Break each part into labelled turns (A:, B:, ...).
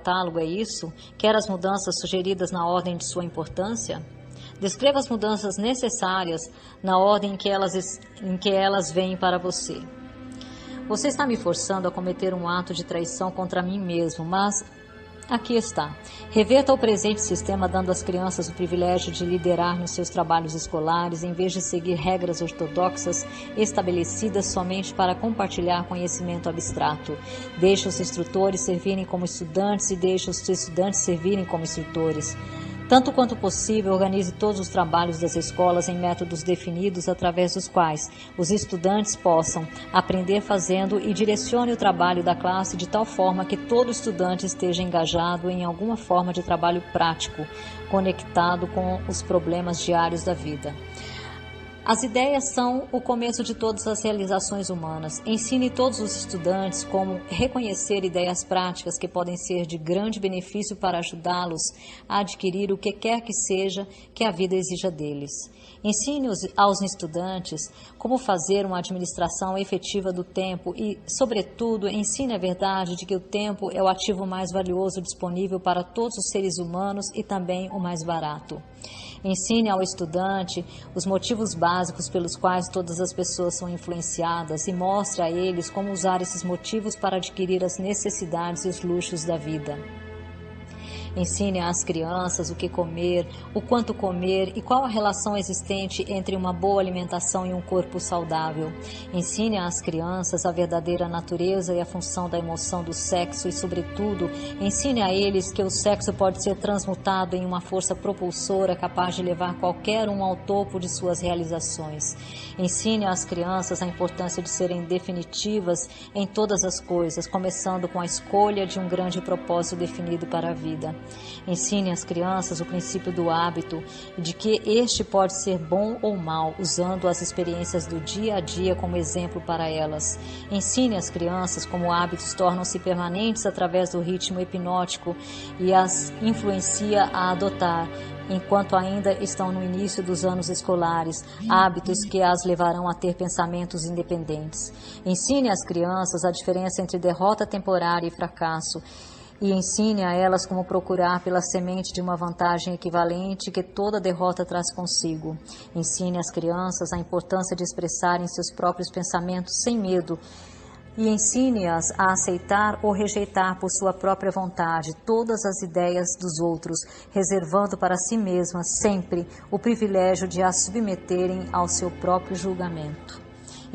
A: catálogo, é isso? Quer as mudanças sugeridas na ordem de sua importância? Descreva as mudanças necessárias na ordem em que elas vêm para você. Você está me forçando a cometer um ato de traição contra mim mesmo, mas aqui está. Reverta o presente sistema dando às crianças o privilégio de liderar nos seus trabalhos escolares, em vez de seguir regras ortodoxas estabelecidas somente para compartilhar conhecimento abstrato. Deixe os instrutores servirem como estudantes e deixe os estudantes servirem como instrutores. Tanto quanto possível, organize todos os trabalhos das escolas em métodos definidos através dos quais os estudantes possam aprender fazendo e direcione o trabalho da classe de tal forma que todo estudante esteja engajado em alguma forma de trabalho prático, conectado com os problemas diários da vida. As ideias são o começo de todas as realizações humanas. Ensine todos os estudantes como reconhecer ideias práticas que podem ser de grande benefício para ajudá-los a adquirir o que quer que seja que a vida exija deles. Ensine aos estudantes como fazer uma administração efetiva do tempo e, sobretudo, ensine a verdade de que o tempo é o ativo mais valioso disponível para todos os seres humanos e também o mais barato. Ensine ao estudante os motivos básicos pelos quais todas as pessoas são influenciadas e mostre a eles como usar esses motivos para adquirir as necessidades e os luxos da vida. Ensine às crianças o que comer, o quanto comer e qual a relação existente entre uma boa alimentação e um corpo saudável. Ensine às crianças a verdadeira natureza e a função da emoção do sexo e, sobretudo, ensine a eles que o sexo pode ser transmutado em uma força propulsora capaz de levar qualquer um ao topo de suas realizações. Ensine às crianças a importância de serem definitivas em todas as coisas, começando com a escolha de um grande propósito definido para a vida. Ensine às crianças o princípio do hábito e de que este pode ser bom ou mal, usando as experiências do dia a dia como exemplo para elas. Ensine às crianças como hábitos tornam-se permanentes através do ritmo hipnótico e as influencia a adotar, enquanto ainda estão no início dos anos escolares, hábitos que as levarão a ter pensamentos independentes. Ensine às crianças a diferença entre derrota temporária e fracasso, e ensine a elas como procurar pela semente de uma vantagem equivalente que toda derrota traz consigo. Ensine às crianças a importância de expressarem seus próprios pensamentos sem medo e ensine-as a aceitar ou rejeitar por sua própria vontade todas as ideias dos outros, reservando para si mesmas sempre o privilégio de as submeterem ao seu próprio julgamento.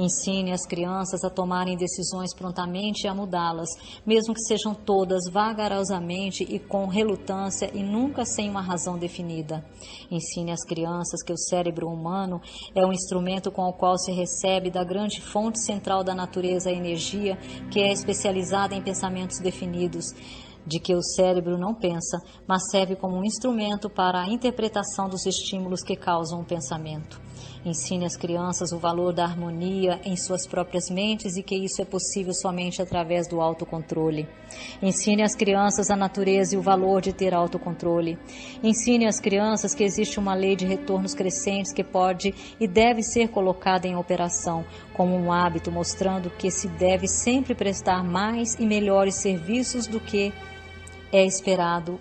A: Ensine as crianças a tomarem decisões prontamente e a mudá-las, mesmo que sejam todas vagarosamente e com relutância e nunca sem uma razão definida. Ensine as crianças que o cérebro humano é um instrumento com o qual se recebe da grande fonte central da natureza a energia, que é especializada em pensamentos definidos, de que o cérebro não pensa, mas serve como um instrumento para a interpretação dos estímulos que causam o pensamento. Ensine às crianças o valor da harmonia em suas próprias mentes e que isso é possível somente através do autocontrole. Ensine às crianças a natureza e o valor de ter autocontrole. Ensine às crianças que existe uma lei de retornos crescentes que pode e deve ser colocada em operação como um hábito, mostrando que se deve sempre prestar mais e melhores serviços do que é esperado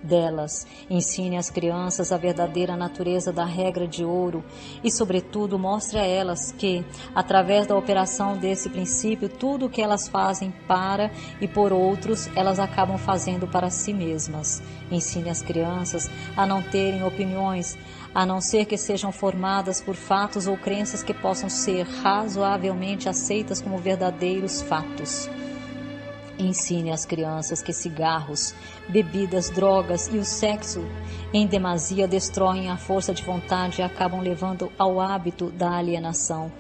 A: delas. Ensine às crianças a verdadeira natureza da regra de ouro e, sobretudo, mostre a elas que, através da operação desse princípio, tudo o que elas fazem para e por outros, elas acabam fazendo para si mesmas. Ensine as crianças a não terem opiniões, a não ser que sejam formadas por fatos ou crenças que possam ser razoavelmente aceitas como verdadeiros fatos. Ensine às crianças que cigarros, bebidas, drogas e o sexo em demasia destroem a força de vontade e acabam levando ao hábito da alienação.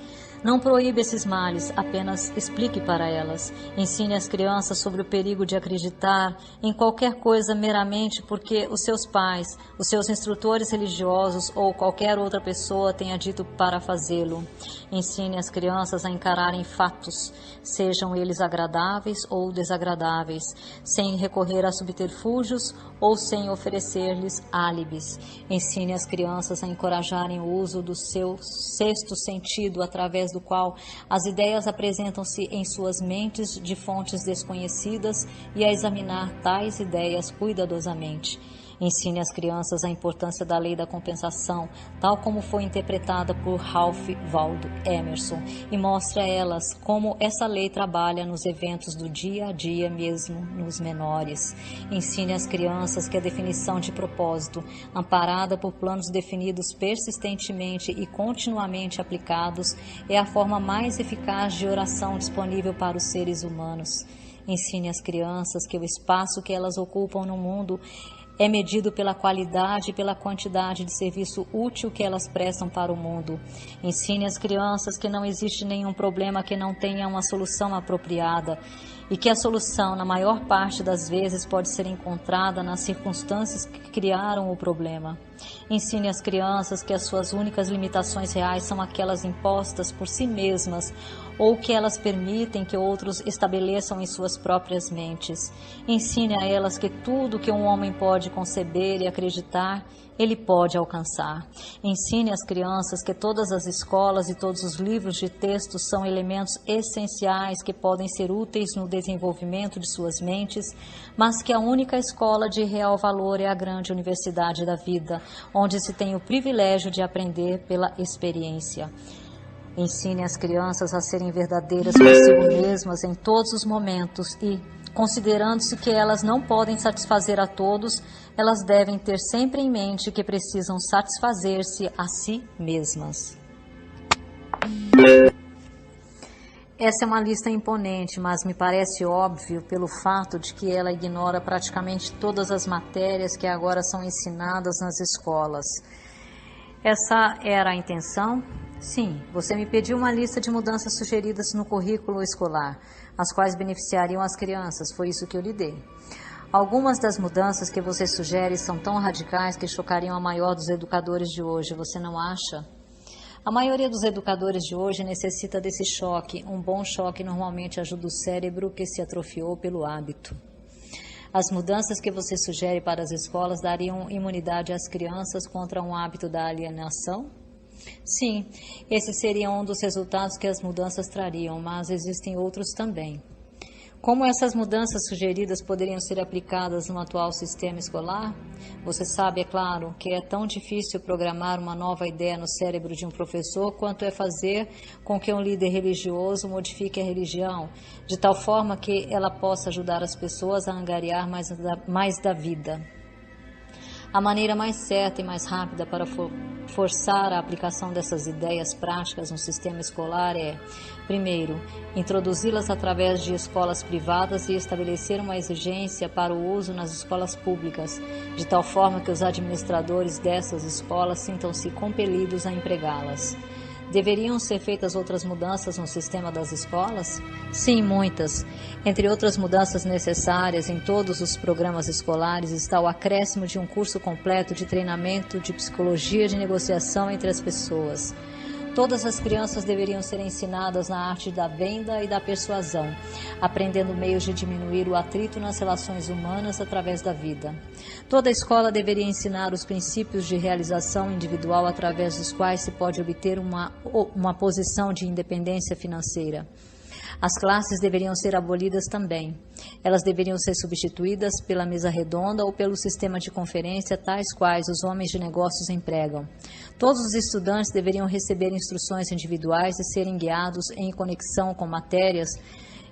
A: Não proíbe esses males, apenas explique para elas. Ensine as crianças sobre o perigo de acreditar em qualquer coisa meramente porque os seus pais, os seus instrutores religiosos ou qualquer outra pessoa tenha dito para fazê-lo. Ensine as crianças a encararem fatos, sejam eles agradáveis ou desagradáveis, sem recorrer a subterfúgios ou sem oferecer-lhes álibis. Ensine as crianças a encorajarem o uso do seu sexto sentido através do qual as ideias apresentam-se em suas mentes de fontes desconhecidas e a examinar tais ideias cuidadosamente. Ensine às crianças a importância da lei da compensação, tal como foi interpretada por Ralph Waldo Emerson, e mostre a elas como essa lei trabalha nos eventos do dia a dia, mesmo nos menores. Ensine às crianças que a definição de propósito, amparada por planos definidos persistentemente e continuamente aplicados, é a forma mais eficaz de oração disponível para os seres humanos. Ensine às crianças que o espaço que elas ocupam no mundo é medido pela qualidade e pela quantidade de serviço útil que elas prestam para o mundo. Ensine às crianças que não existe nenhum problema que não tenha uma solução apropriada e que a solução, na maior parte das vezes, pode ser encontrada nas circunstâncias que criaram o problema. Ensine às crianças que as suas únicas limitações reais são aquelas impostas por si mesmas ou que elas permitem que outros estabeleçam em suas próprias mentes. Ensine a elas que tudo que um homem pode conceber e acreditar, ele pode alcançar. Ensine às crianças que todas as escolas e todos os livros de texto são elementos essenciais que podem ser úteis no desenvolvimento de suas mentes, mas que a única escola de real valor é a grande universidade da vida, onde se tem o privilégio de aprender pela experiência. Ensine as crianças a serem verdadeiras consigo mesmas em todos os momentos e, considerando-se que elas não podem satisfazer a todos, elas devem ter sempre em mente que precisam satisfazer-se a si mesmas. Essa é uma lista imponente, mas me parece óbvio pelo fato de que ela ignora praticamente todas as matérias que agora são ensinadas nas escolas. Essa era a intenção? Sim, você me pediu uma lista de mudanças sugeridas no currículo escolar, as quais beneficiariam as crianças, foi isso que eu lhe dei. Algumas das mudanças que você sugere são tão radicais que chocariam a maior dos educadores de hoje, você não acha? A maioria dos educadores de hoje necessita desse choque. Um bom choque normalmente ajuda o cérebro que se atrofiou pelo hábito. As mudanças que você sugere para as escolas dariam imunidade às crianças contra um hábito da alienação? Sim, esse seria um dos resultados que as mudanças trariam, mas existem outros também. Como essas mudanças sugeridas poderiam ser aplicadas no atual sistema escolar? Você sabe, é claro, que é tão difícil programar uma nova ideia no cérebro de um professor quanto é fazer com que um líder religioso modifique a religião, de tal forma que ela possa ajudar as pessoas a angariar mais da vida. A maneira mais certa e mais rápida para forçar a aplicação dessas ideias práticas no sistema escolar é, primeiro, introduzi-las através de escolas privadas e estabelecer uma exigência para o uso nas escolas públicas, de tal forma que os administradores dessas escolas sintam-se compelidos a empregá-las. Deveriam ser feitas outras mudanças no sistema das escolas? Sim, muitas. Entre outras mudanças necessárias em todos os programas escolares está o acréscimo de um curso completo de treinamento de psicologia de negociação entre as pessoas. Todas as crianças deveriam ser ensinadas na arte da venda e da persuasão, aprendendo meios de diminuir o atrito nas relações humanas através da vida. Toda escola deveria ensinar os princípios de realização individual através dos quais se pode obter uma posição de independência financeira. As classes deveriam ser abolidas também. Elas deveriam ser substituídas pela mesa redonda ou pelo sistema de conferência, tais quais os homens de negócios empregam. Todos os estudantes deveriam receber instruções individuais e serem guiados em conexão com matérias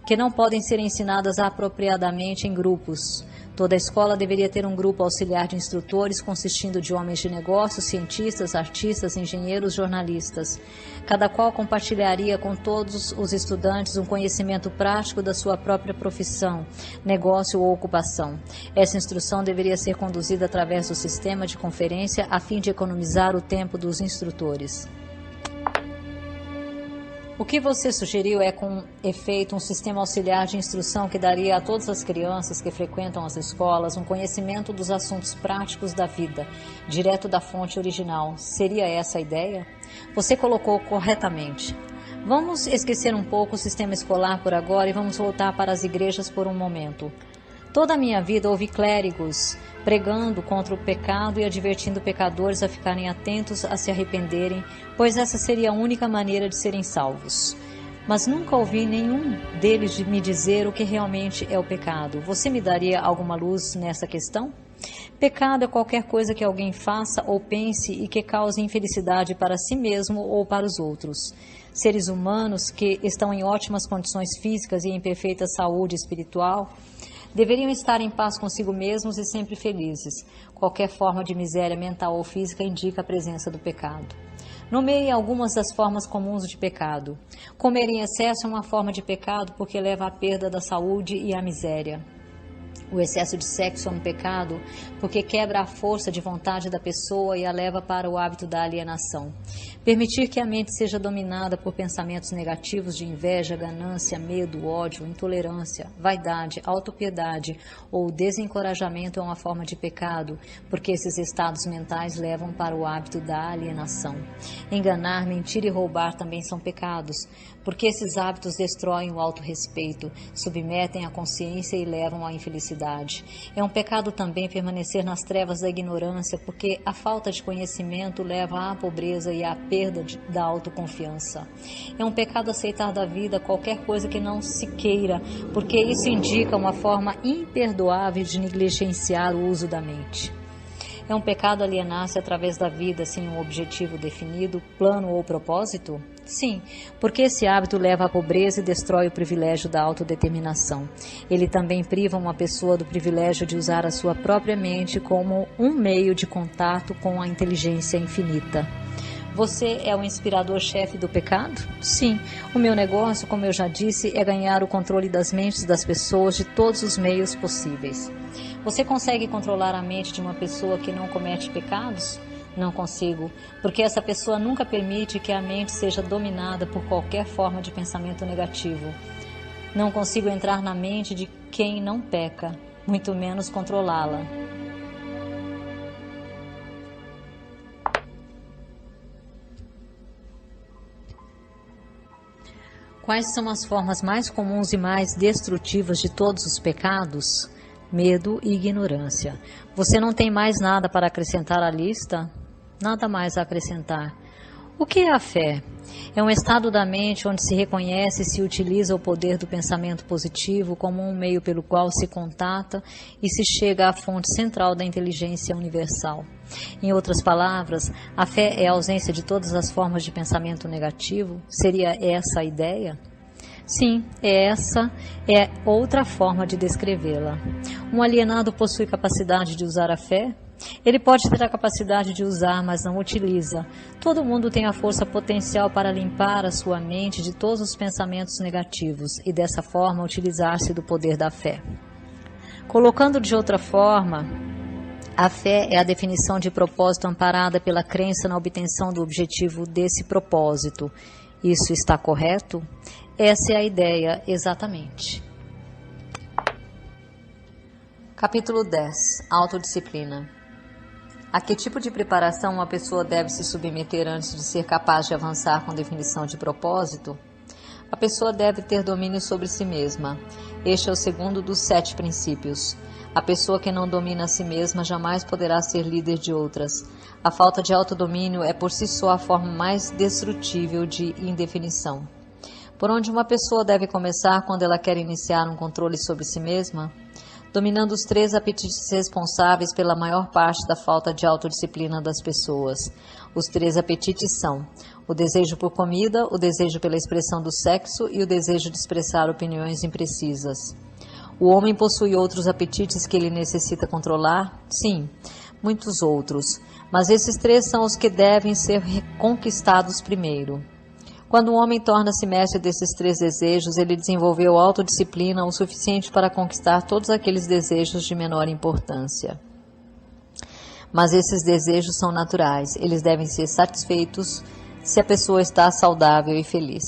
A: que não podem ser ensinadas apropriadamente em grupos. Toda escola deveria ter um grupo auxiliar de instrutores consistindo de homens de negócios, cientistas, artistas, engenheiros, jornalistas. Cada qual compartilharia com todos os estudantes um conhecimento prático da sua própria profissão, negócio ou ocupação. Essa instrução deveria ser conduzida através do sistema de conferência a fim de economizar o tempo dos instrutores. O que você sugeriu é, com efeito, um sistema auxiliar de instrução que daria a todas as crianças que frequentam as escolas um conhecimento dos assuntos práticos da vida, direto da fonte original. Seria essa a ideia? Você colocou corretamente. Vamos esquecer um pouco o sistema escolar por agora e vamos voltar para as igrejas por um momento. Toda a minha vida ouvi clérigos pregando contra o pecado e advertindo pecadores a ficarem atentos a se arrependerem, pois essa seria a única maneira de serem salvos. Mas nunca ouvi nenhum deles me dizer o que realmente é o pecado. Você me daria alguma luz nessa questão? Pecado é qualquer coisa que alguém faça ou pense e que cause infelicidade para si mesmo ou para os outros. Seres humanos que estão em ótimas condições físicas e em perfeita saúde espiritual deveriam estar em paz consigo mesmos e sempre felizes. Qualquer forma de miséria mental ou física indica a presença do pecado. Nomeie algumas das formas comuns de pecado. Comer em excesso é uma forma de pecado porque leva à perda da saúde e à miséria. O excesso de sexo é um pecado porque quebra a força de vontade da pessoa e a leva para o hábito da alienação. Permitir que a mente seja dominada por pensamentos negativos de inveja, ganância, medo, ódio, intolerância, vaidade, autopiedade ou desencorajamento é uma forma de pecado, porque esses estados mentais levam para o hábito da alienação. Enganar, mentir e roubar também são pecados, porque esses hábitos destroem o autorrespeito, submetem a consciência e levam à infelicidade. É um pecado também permanecer nas trevas da ignorância, porque a falta de conhecimento leva à pobreza e à perda da autoconfiança. É um pecado aceitar da vida qualquer coisa que não se queira, porque isso indica uma forma imperdoável de negligenciar o uso da mente. É um pecado alienar-se através da vida sem um objetivo definido, plano ou propósito? Sim, porque esse hábito leva à pobreza e destrói o privilégio da autodeterminação. Ele também priva uma pessoa do privilégio de usar a sua própria mente como um meio de contato com a inteligência infinita. Você é o inspirador-chefe do pecado? Sim. O meu negócio, como eu já disse, é ganhar o controle das mentes das pessoas de todos os meios possíveis. Você consegue controlar a mente de uma pessoa que não comete pecados? Não consigo, porque essa pessoa nunca permite que a mente seja dominada por qualquer forma de pensamento negativo. Não consigo entrar na mente de quem não peca, muito menos controlá-la. Quais são as formas mais comuns e mais destrutivas de todos os pecados? Medo e ignorância. Você não tem mais nada para acrescentar à lista? Nada mais a acrescentar. O que é a fé? É um estado da mente onde se reconhece e se utiliza o poder do pensamento positivo como um meio pelo qual se contata e se chega à fonte central da inteligência universal. Em outras palavras, a fé é a ausência de todas as formas de pensamento negativo? Seria essa a ideia? Sim, essa é outra forma de descrevê-la. Um alienado possui capacidade de usar a fé? Ele pode ter a capacidade de usar, mas não utiliza. Todo mundo tem a força potencial para limpar a sua mente de todos os pensamentos negativos e, dessa forma, utilizar-se do poder da fé. Colocando de outra forma, a fé é a definição de propósito amparada pela crença na obtenção do objetivo desse propósito. Isso está correto? Essa é a ideia, exatamente. Capítulo 10. Autodisciplina. A que tipo de preparação uma pessoa deve se submeter antes de ser capaz de avançar com definição de propósito? A pessoa deve ter domínio sobre si mesma. Este é o segundo dos 7 princípios. A pessoa que não domina a si mesma jamais poderá ser líder de outras. A falta de autodomínio é por si só a forma mais destrutível de indefinição. Por onde uma pessoa deve começar quando ela quer iniciar um controle sobre si mesma? Dominando os 3 apetites responsáveis pela maior parte da falta de autodisciplina das pessoas. Os 3 apetites são o desejo por comida, o desejo pela expressão do sexo e o desejo de expressar opiniões imprecisas. O homem possui outros apetites que ele necessita controlar? Sim, muitos outros, mas esses 3 são os que devem ser conquistados primeiro. Quando o homem torna-se mestre desses 3 desejos, ele desenvolveu autodisciplina o suficiente para conquistar todos aqueles desejos de menor importância. Mas esses desejos são naturais, eles devem ser satisfeitos se a pessoa está saudável e feliz.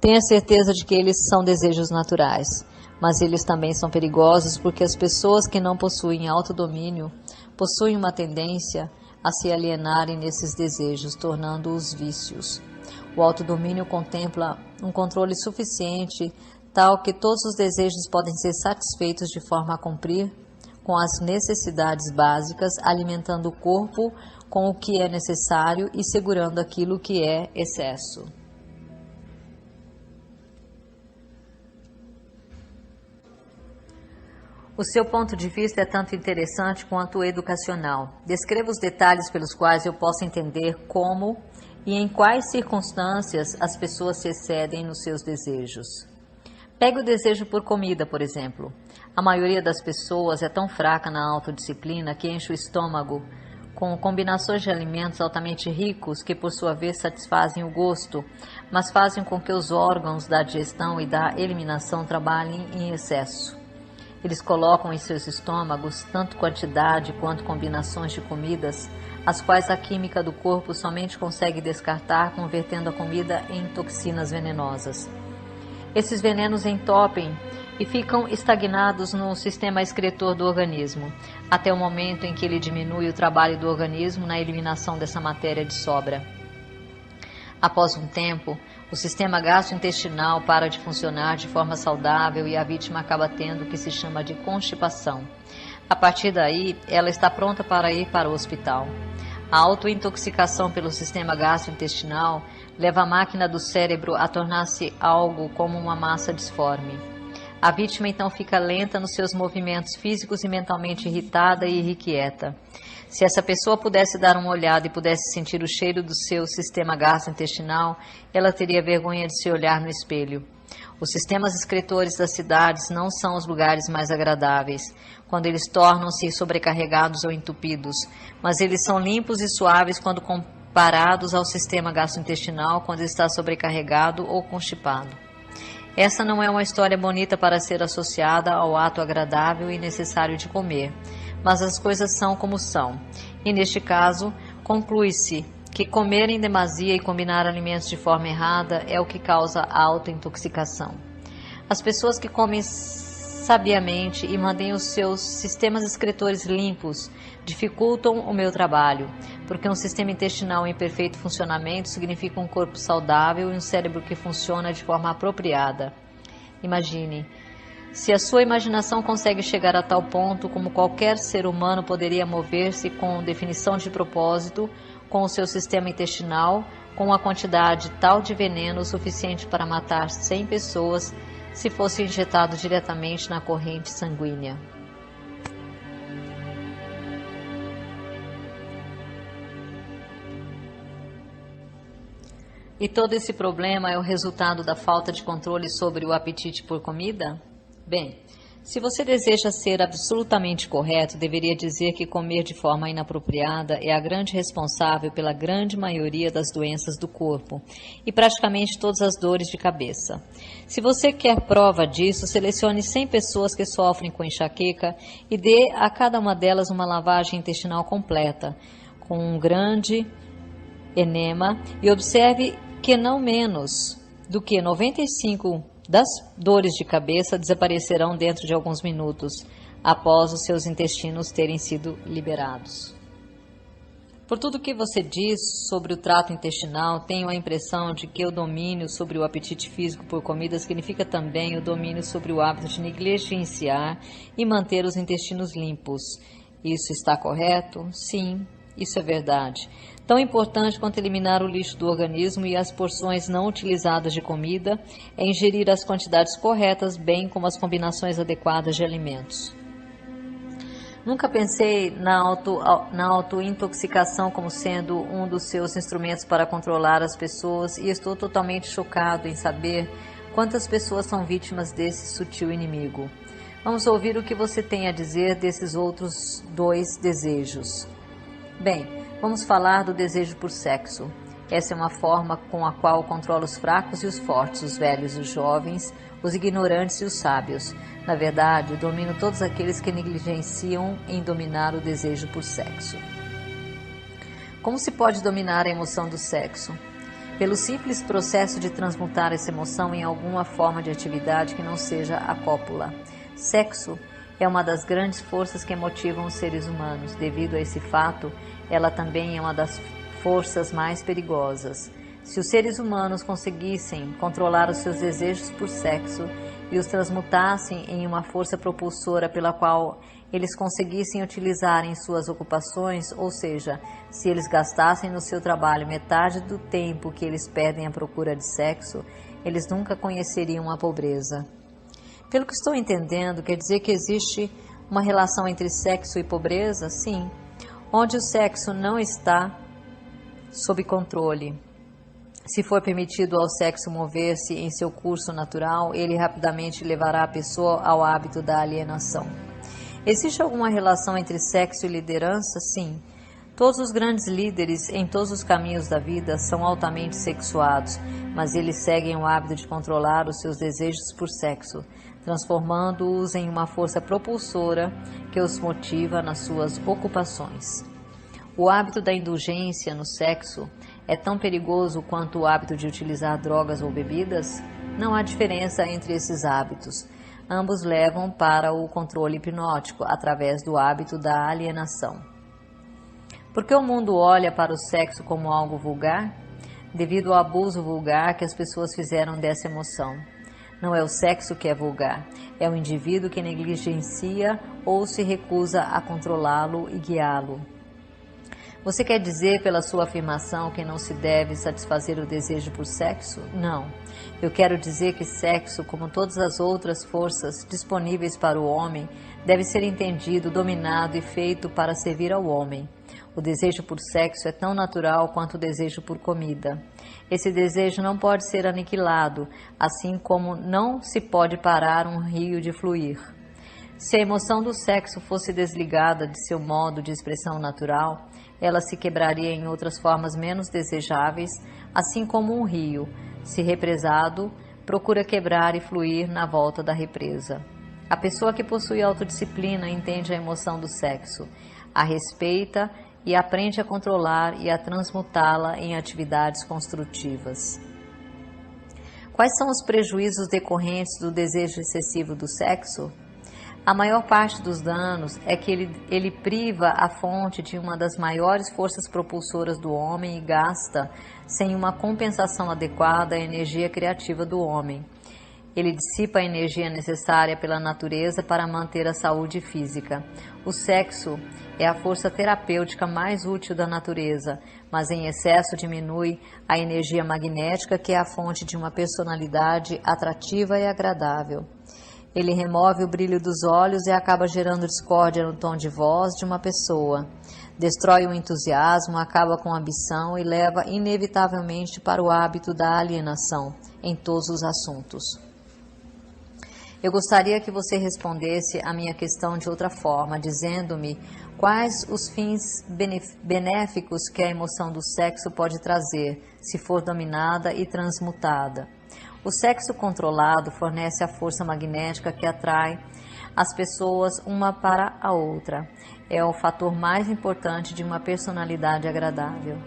A: Tenha certeza de que eles são desejos naturais, mas eles também são perigosos porque as pessoas que não possuem autodomínio possuem uma tendência a se alienarem nesses desejos, tornando-os vícios. O autodomínio contempla um controle suficiente tal que todos os desejos podem ser satisfeitos de forma a cumprir com as necessidades básicas, alimentando o corpo com o que é necessário e segurando aquilo que é excesso. O seu ponto de vista é tanto interessante quanto educacional. Descreva os detalhes pelos quais eu possa entender como e em quais circunstâncias as pessoas se excedem nos seus desejos. Pegue o desejo por comida, por exemplo. A maioria das pessoas é tão fraca na autodisciplina que enche o estômago com combinações de alimentos altamente ricos que, por sua vez, satisfazem o gosto, mas fazem com que os órgãos da digestão e da eliminação trabalhem em excesso. Eles colocam em seus estômagos tanto quantidade quanto combinações de comidas, as quais a química do corpo somente consegue descartar, convertendo a comida em toxinas venenosas. Esses venenos entopem e ficam estagnados no sistema excretor do organismo, até o momento em que ele diminui o trabalho do organismo na eliminação dessa matéria de sobra. Após um tempo, o sistema gastrointestinal para de funcionar de forma saudável e a vítima acaba tendo o que se chama de constipação. A partir daí, ela está pronta para ir para o hospital. A autointoxicação pelo sistema gastrointestinal leva a máquina do cérebro a tornar-se algo como uma massa disforme. A vítima então fica lenta nos seus movimentos físicos e mentalmente irritada e irrequieta. Se essa pessoa pudesse dar uma olhada e pudesse sentir o cheiro do seu sistema gastrointestinal, ela teria vergonha de se olhar no espelho. Os sistemas excretores das cidades não são os lugares mais agradáveis, quando eles tornam-se sobrecarregados ou entupidos, mas eles são limpos e suaves quando comparados ao sistema gastrointestinal quando está sobrecarregado ou constipado. Essa não é uma história bonita para ser associada ao ato agradável e necessário de comer, mas as coisas são como são. E neste caso, conclui-se que comer em demasia e combinar alimentos de forma errada é o que causa a autointoxicação. As pessoas que comem sabiamente e mantêm os seus sistemas excretores limpos dificultam o meu trabalho, porque um sistema intestinal em perfeito funcionamento significa um corpo saudável e um cérebro que funciona de forma apropriada. Imagine, se a sua imaginação consegue chegar a tal ponto, como qualquer ser humano poderia mover-se com definição de propósito, com o seu sistema intestinal, com uma quantidade tal de veneno suficiente para matar 100 pessoas, se fosse injetado diretamente na corrente sanguínea. E todo esse problema é o resultado da falta de controle sobre o apetite por comida? Bem, se você deseja ser absolutamente correto, deveria dizer que comer de forma inapropriada é a grande responsável pela grande maioria das doenças do corpo e praticamente todas as dores de cabeça. Se você quer prova disso, selecione 100 pessoas que sofrem com enxaqueca e dê a cada uma delas uma lavagem intestinal completa, com um grande enema, e observe que não menos do que 95% das dores de cabeça desaparecerão dentro de alguns minutos, após os seus intestinos terem sido liberados. Por tudo que você diz sobre o trato intestinal, tenho a impressão de que o domínio sobre o apetite físico por comida significa também o domínio sobre o hábito de negligenciar e manter os intestinos limpos. Isso está correto? Sim, isso é verdade. Tão importante quanto eliminar o lixo do organismo e as porções não utilizadas de comida é ingerir as quantidades corretas, bem como as combinações adequadas de alimentos. Nunca pensei na autointoxicação como sendo um dos seus instrumentos para controlar as pessoas e estou totalmente chocado em saber quantas pessoas são vítimas desse sutil inimigo. Vamos ouvir o que você tem a dizer desses outros 2 desejos. Bem, vamos falar do desejo por sexo. Essa é uma forma com a qual controla os fracos e os fortes, os velhos e os jovens, os ignorantes e os sábios. Na verdade, domino todos aqueles que negligenciam em dominar o desejo por sexo. Como se pode dominar a emoção do sexo? Pelo simples processo de transmutar essa emoção em alguma forma de atividade que não seja a cópula. Sexo é uma das grandes forças que motivam os seres humanos. Devido a esse fato, ela também é uma das forças mais perigosas. Se os seres humanos conseguissem controlar os seus desejos por sexo, e os transmutassem em uma força propulsora pela qual eles conseguissem utilizar em suas ocupações, ou seja, se eles gastassem no seu trabalho metade do tempo que eles perdem à procura de sexo, eles nunca conheceriam a pobreza. Pelo que estou entendendo, quer dizer que existe uma relação entre sexo e pobreza? Sim, onde o sexo não está sob controle. Se for permitido ao sexo mover-se em seu curso natural, ele rapidamente levará a pessoa ao hábito da alienação. Existe alguma relação entre sexo e liderança? Sim. Todos os grandes líderes em todos os caminhos da vida são altamente sexuados, mas eles seguem o hábito de controlar os seus desejos por sexo, transformando-os em uma força propulsora que os motiva nas suas ocupações. O hábito da indulgência no sexo é tão perigoso quanto o hábito de utilizar drogas ou bebidas? Não há diferença entre esses hábitos. Ambos levam para o controle hipnótico através do hábito da alienação. Por que o mundo olha para o sexo como algo vulgar? Devido ao abuso vulgar que as pessoas fizeram dessa emoção. Não é o sexo que é vulgar, é o indivíduo que negligencia ou se recusa a controlá-lo e guiá-lo. Você quer dizer pela sua afirmação que não se deve satisfazer o desejo por sexo? Não. Eu quero dizer que sexo, como todas as outras forças disponíveis para o homem, deve ser entendido, dominado e feito para servir ao homem. O desejo por sexo é tão natural quanto o desejo por comida. Esse desejo não pode ser aniquilado, assim como não se pode parar um rio de fluir. Se a emoção do sexo fosse desligada de seu modo de expressão natural, ela se quebraria em outras formas menos desejáveis, assim como um rio, se represado, procura quebrar e fluir na volta da represa. A pessoa que possui autodisciplina entende a emoção do sexo, a respeita e aprende a controlar e a transmutá-la em atividades construtivas. Quais são os prejuízos decorrentes do desejo excessivo do sexo? A maior parte dos danos é que ele priva a fonte de uma das maiores forças propulsoras do homem e gasta, sem uma compensação adequada, a energia criativa do homem. Ele dissipa a energia necessária pela natureza para manter a saúde física. O sexo é a força terapêutica mais útil da natureza, mas em excesso diminui a energia magnética, que é a fonte de uma personalidade atrativa e agradável. Ele remove o brilho dos olhos e acaba gerando discórdia no tom de voz de uma pessoa. Destrói o entusiasmo, acaba com a ambição e leva inevitavelmente para o hábito da alienação em todos os assuntos. Eu gostaria que você respondesse a minha questão de outra forma, dizendo-me quais os fins benéficos que a emoção do sexo pode trazer, se for dominada e transmutada. O sexo controlado fornece a força magnética que atrai as pessoas uma para a outra. É o fator mais importante de uma personalidade agradável.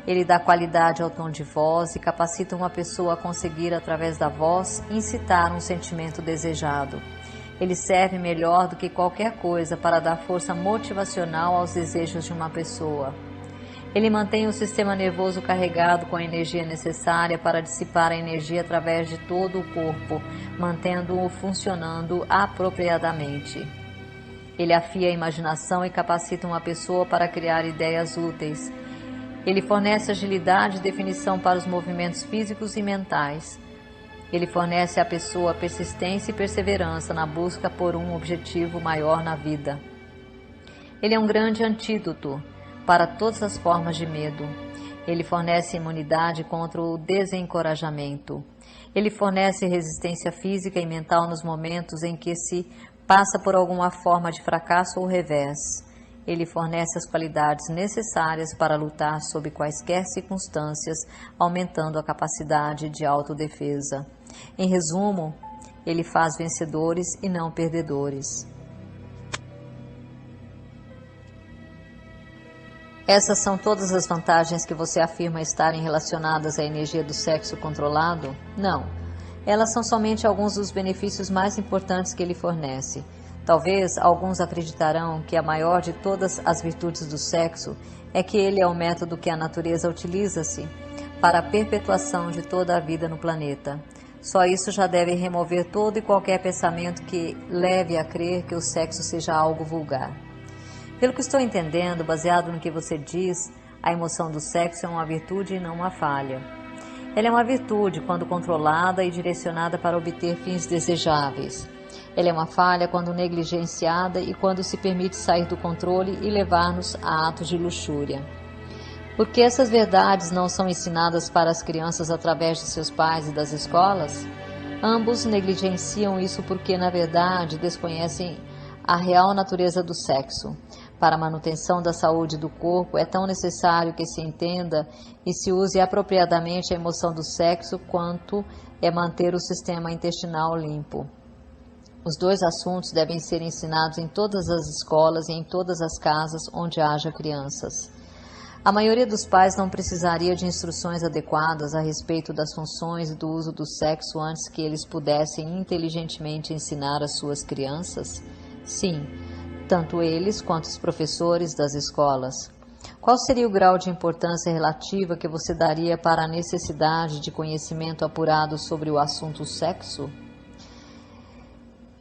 A: Ele dá qualidade ao tom de voz e capacita uma pessoa a conseguir, através da voz, incitar um sentimento desejado. Ele serve melhor do que qualquer coisa para dar força motivacional aos desejos de uma pessoa. Ele mantém o sistema nervoso carregado com a energia necessária para dissipar a energia através de todo o corpo, mantendo-o funcionando apropriadamente. Ele afia a imaginação e capacita uma pessoa para criar ideias úteis. Ele fornece agilidade e definição para os movimentos físicos e mentais. Ele fornece à pessoa persistência e perseverança na busca por um objetivo maior na vida. Ele é um grande antídoto para todas as formas de medo. Ele fornece imunidade contra o desencorajamento. Ele fornece resistência física e mental nos momentos em que se passa por alguma forma de fracasso ou revés. Ele fornece as qualidades necessárias para lutar sob quaisquer circunstâncias, aumentando a capacidade de autodefesa. Em resumo, ele faz vencedores e não perdedores. Essas são todas as vantagens que você afirma estarem relacionadas à energia do sexo controlado? Não. Elas são somente alguns dos benefícios mais importantes que ele fornece. Talvez alguns acreditarão que a maior de todas as virtudes do sexo é que ele é o método que a natureza utiliza-se para a perpetuação de toda a vida no planeta. Só isso já deve remover todo e qualquer pensamento que leve a crer que o sexo seja algo vulgar. Pelo que estou entendendo, baseado no que você diz, a emoção do sexo é uma virtude e não uma falha. Ela é uma virtude quando controlada e direcionada para obter fins desejáveis. Ela é uma falha quando negligenciada e quando se permite sair do controle e levar-nos a atos de luxúria. Por que essas verdades não são ensinadas para as crianças através de seus pais e das escolas? Ambos negligenciam isso porque, na verdade, desconhecem a real natureza do sexo. Para a manutenção da saúde do corpo, é tão necessário que se entenda e se use apropriadamente a emoção do sexo quanto é manter o sistema intestinal limpo. Os dois assuntos devem ser ensinados em todas as escolas e em todas as casas onde haja crianças. A maioria dos pais não precisaria de instruções adequadas a respeito das funções e do uso do sexo antes que eles pudessem inteligentemente ensinar às suas crianças? Sim, tanto eles quanto os professores das escolas. Qual seria o grau de importância relativa que você daria para a necessidade de conhecimento apurado sobre o assunto sexo?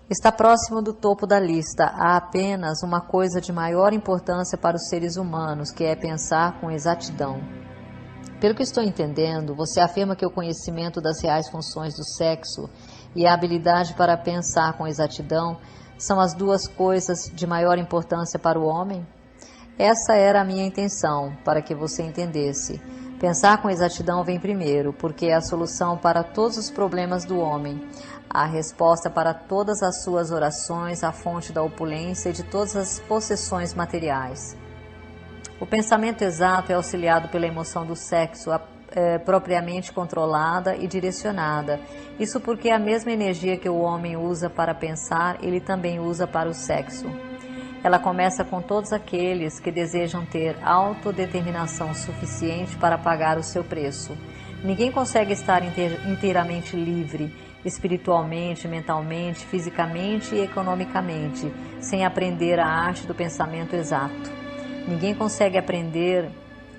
A: Está próximo do topo da lista. Há apenas uma coisa de maior importância para os seres humanos, que é pensar com exatidão. Pelo que estou entendendo, você afirma que o conhecimento das reais funções do sexo e a habilidade para pensar com exatidão são as duas coisas de maior importância para o homem? Essa era a minha intenção, para que você entendesse. Pensar com exatidão vem primeiro, porque é a solução para todos os problemas do homem, a resposta para todas as suas orações, a fonte da opulência e de todas as possessões materiais. O pensamento exato é auxiliado pela emoção do sexo, propriamente controlada e direcionada. Isso porque a mesma energia que o homem usa para pensar, ele também usa para o sexo. Ela começa com todos aqueles que desejam ter autodeterminação suficiente para pagar o seu preço. Ninguém consegue estar inteiramente livre, espiritualmente, mentalmente, fisicamente e economicamente, sem aprender a arte do pensamento exato. Ninguém consegue aprender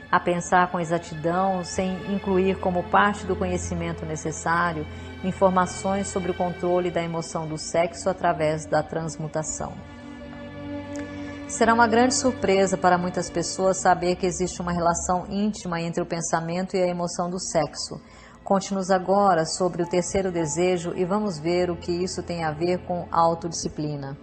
A: a pensar com exatidão sem incluir como parte do conhecimento necessário informações sobre o controle da emoção do sexo através da transmutação. Será uma grande surpresa para muitas pessoas saber que existe uma relação íntima entre o pensamento e a emoção do sexo. Conte-nos agora sobre o terceiro desejo e vamos ver o que isso tem a ver com autodisciplina.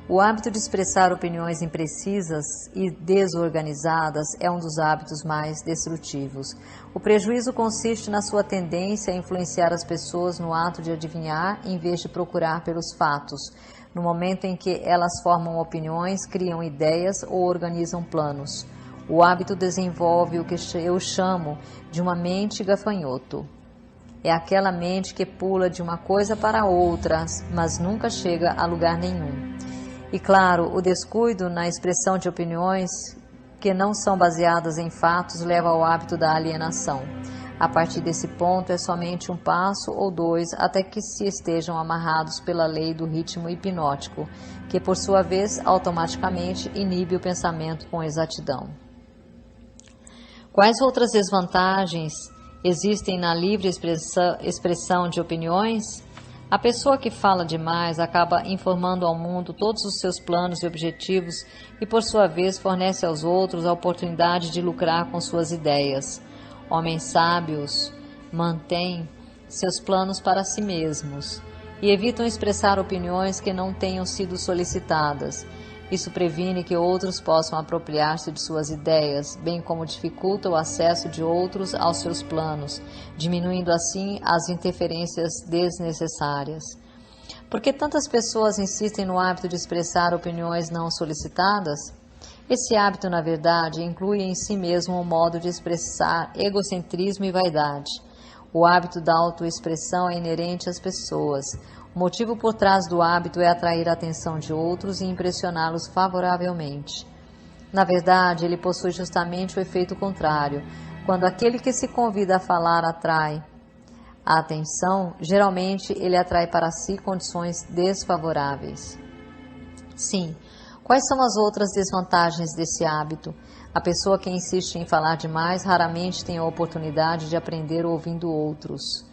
A: O hábito de expressar opiniões imprecisas e desorganizadas é um dos hábitos mais destrutivos. O prejuízo consiste na sua tendência a influenciar as pessoas no ato de adivinhar em vez de procurar pelos fatos, no momento em que elas formam opiniões, criam ideias ou organizam planos. O hábito desenvolve o que eu chamo de uma mente gafanhoto. É aquela mente que pula de uma coisa para outra, mas nunca chega a lugar nenhum. E claro, o descuido na expressão de opiniões que não são baseadas em fatos leva ao hábito da alienação. A partir desse ponto é somente um passo ou dois até que se estejam amarrados pela lei do ritmo hipnótico, que por sua vez automaticamente inibe o pensamento com exatidão. Quais outras desvantagens existem na livre expressão de opiniões? A pessoa que fala demais acaba informando ao mundo todos os seus planos e objetivos e, por sua vez, fornece aos outros a oportunidade de lucrar com suas ideias. Homens sábios mantêm seus planos para si mesmos e evitam expressar opiniões que não tenham sido solicitadas. Isso previne que outros possam apropriar-se de suas ideias, bem como dificulta o acesso de outros aos seus planos, diminuindo assim as interferências desnecessárias. Por que tantas pessoas insistem no hábito de expressar opiniões não solicitadas? Esse hábito, na verdade, inclui em si mesmo um modo de expressar egocentrismo e vaidade. O hábito da autoexpressão é inerente às pessoas. O motivo por trás do hábito é atrair a atenção de outros e impressioná-los favoravelmente. Na verdade, ele possui justamente o efeito contrário. Quando aquele que se convida a falar atrai a atenção, geralmente ele atrai para si condições desfavoráveis. Sim, quais são as outras desvantagens desse hábito? A pessoa que insiste em falar demais raramente tem a oportunidade de aprender ouvindo outros.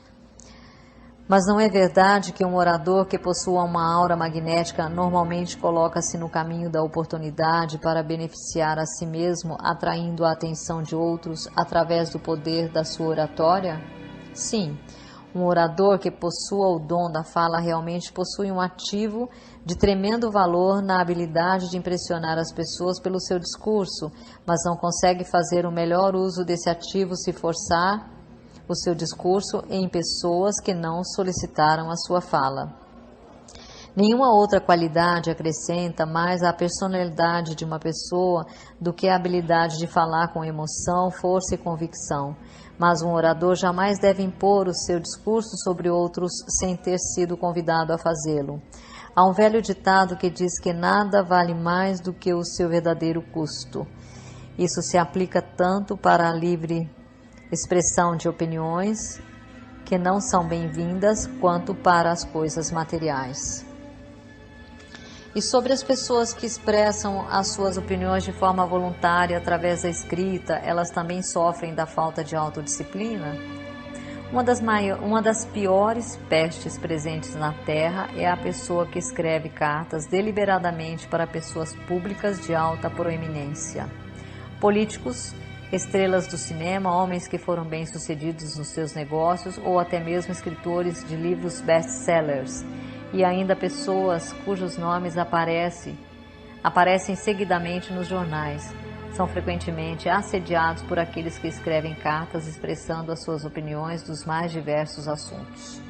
A: Mas não é verdade que um orador que possua uma aura magnética normalmente coloca-se no caminho da oportunidade para beneficiar a si mesmo, atraindo a atenção de outros através do poder da sua oratória? Sim, um orador que possua o dom da fala realmente possui um ativo de tremendo valor na habilidade de impressionar as pessoas pelo seu discurso, mas não consegue fazer o melhor uso desse ativo se forçar o seu discurso em pessoas que não solicitaram a sua fala. Nenhuma outra qualidade acrescenta mais à personalidade de uma pessoa do que a habilidade de falar com emoção, força e convicção. Mas um orador jamais deve impor o seu discurso sobre outros sem ter sido convidado a fazê-lo. Há um velho ditado que diz que nada vale mais do que o seu verdadeiro custo. Isso se aplica tanto para a livre expressão de opiniões que não são bem-vindas, quanto para as coisas materiais. E sobre as pessoas que expressam as suas opiniões de forma voluntária através da escrita, elas também sofrem da falta de autodisciplina? Uma das piores pestes presentes na Terra é a pessoa que escreve cartas deliberadamente para pessoas públicas de alta proeminência. Políticos, estrelas do cinema, homens que foram bem-sucedidos nos seus negócios ou até mesmo escritores de livros best-sellers, e ainda pessoas cujos nomes aparecem seguidamente nos jornais. São frequentemente assediados por aqueles que escrevem cartas expressando as suas opiniões dos mais diversos assuntos.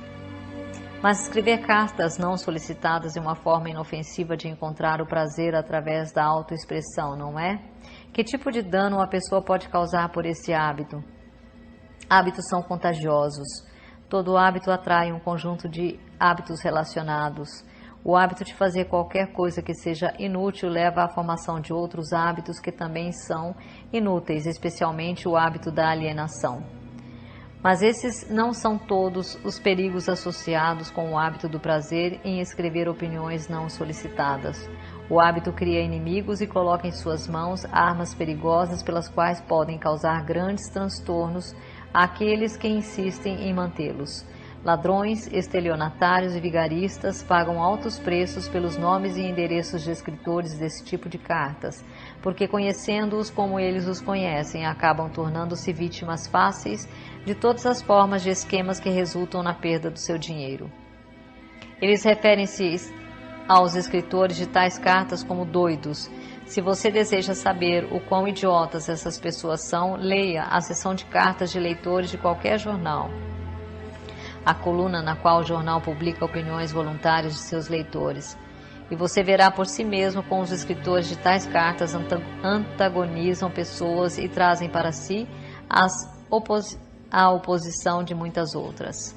A: Mas escrever cartas não solicitadas é uma forma inofensiva de encontrar o prazer através da autoexpressão, não é? Que tipo de dano uma pessoa pode causar por esse hábito? Hábitos são contagiosos. Todo hábito atrai um conjunto de hábitos relacionados. O hábito de fazer qualquer coisa que seja inútil leva à formação de outros hábitos que também são inúteis, especialmente o hábito da alienação. Mas esses não são todos os perigos associados com o hábito do prazer em escrever opiniões não solicitadas. O hábito cria inimigos e coloca em suas mãos armas perigosas pelas quais podem causar grandes transtornos àqueles que insistem em mantê-los. Ladrões, estelionatários e vigaristas pagam altos preços pelos nomes e endereços de escritores desse tipo de cartas, porque conhecendo-os como eles os conhecem, acabam tornando-se vítimas fáceis de todas as formas de esquemas que resultam na perda do seu dinheiro. Eles referem-se aos escritores de tais cartas como doidos. Se você deseja saber o quão idiotas essas pessoas são, leia a seção de cartas de leitores de qualquer jornal, a coluna na qual o jornal publica opiniões voluntárias de seus leitores. E você verá por si mesmo como os escritores de tais cartas antagonizam pessoas e trazem para si a oposição de muitas outras.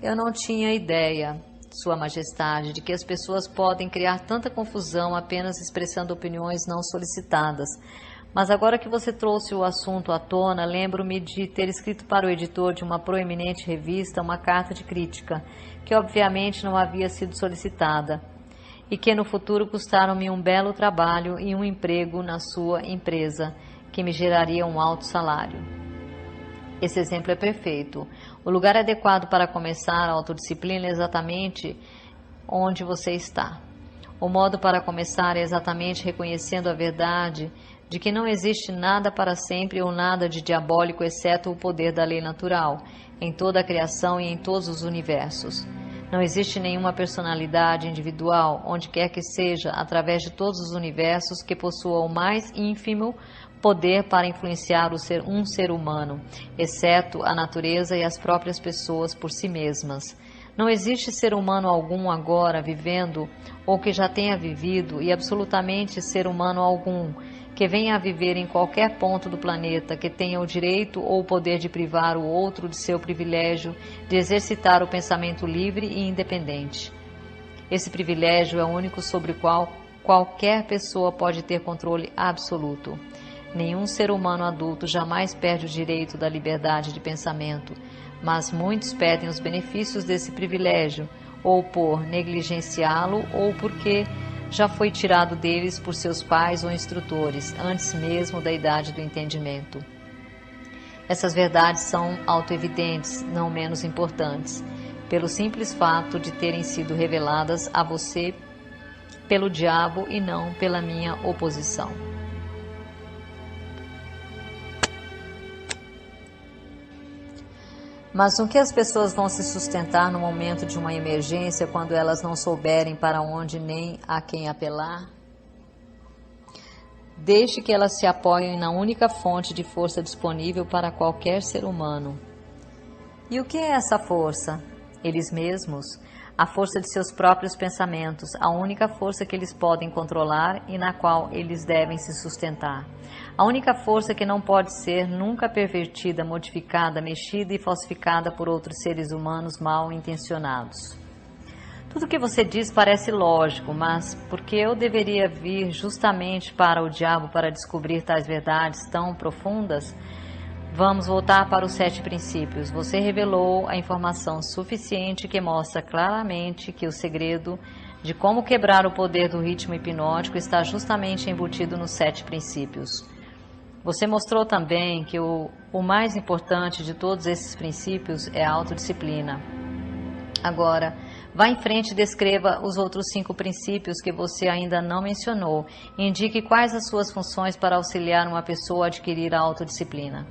A: Eu não tinha ideia, Sua Majestade, de que as pessoas podem criar tanta confusão apenas expressando opiniões não solicitadas. Mas agora que você trouxe o assunto à tona, lembro-me de ter escrito para o editor de uma proeminente revista uma carta de crítica, que obviamente não havia sido solicitada, e que no futuro custaram-me um belo trabalho e um emprego na sua empresa, que me geraria um alto salário. Esse exemplo é perfeito. O lugar adequado para começar a autodisciplina é exatamente onde você está. O modo para começar é exatamente reconhecendo a verdade de que não existe nada para sempre ou nada de diabólico exceto o poder da lei natural, em toda a criação e em todos os universos. Não existe nenhuma personalidade individual, onde quer que seja, através de todos os universos, que possua o mais ínfimo poder para influenciar um ser humano, exceto a natureza e as próprias pessoas por si mesmas. Não existe ser humano algum agora vivendo ou que já tenha vivido, e absolutamente ser humano algum que venha a viver em qualquer ponto do planeta que tenha o direito ou o poder de privar o outro de seu privilégio de exercitar o pensamento livre e independente. Esse privilégio é o único sobre o qual qualquer pessoa pode ter controle absoluto. Nenhum ser humano adulto jamais perde o direito da liberdade de pensamento, mas muitos perdem os benefícios desse privilégio, ou por negligenciá-lo, ou porque já foi tirado deles por seus pais ou instrutores, antes mesmo da idade do entendimento. Essas verdades são autoevidentes, não menos importantes. pelo simples fato de terem sido reveladas a você pelo diabo e não pela minha oposição. Mas no que as pessoas vão se sustentar no momento de uma emergência quando elas não souberem para onde nem a quem apelar? Deixe que elas se apoiem na única fonte de força disponível para qualquer ser humano. E o que é essa força? Eles mesmos. A força de seus próprios pensamentos, a única força que eles podem controlar e na qual eles devem se sustentar. A única força que não pode ser nunca pervertida, modificada, mexida e falsificada por outros seres humanos mal intencionados. Tudo o que você diz parece lógico, mas por que eu deveria vir justamente para o diabo para descobrir tais verdades tão profundas? Vamos voltar para os 7 princípios. Você revelou a informação suficiente que mostra claramente que o segredo de como quebrar o poder do ritmo hipnótico está justamente embutido nos 7 princípios. Você mostrou também que o mais importante de todos esses princípios é a autodisciplina. Agora, vá em frente e descreva os outros 5 princípios que você ainda não mencionou e indique quais as suas funções para auxiliar uma pessoa a adquirir a autodisciplina.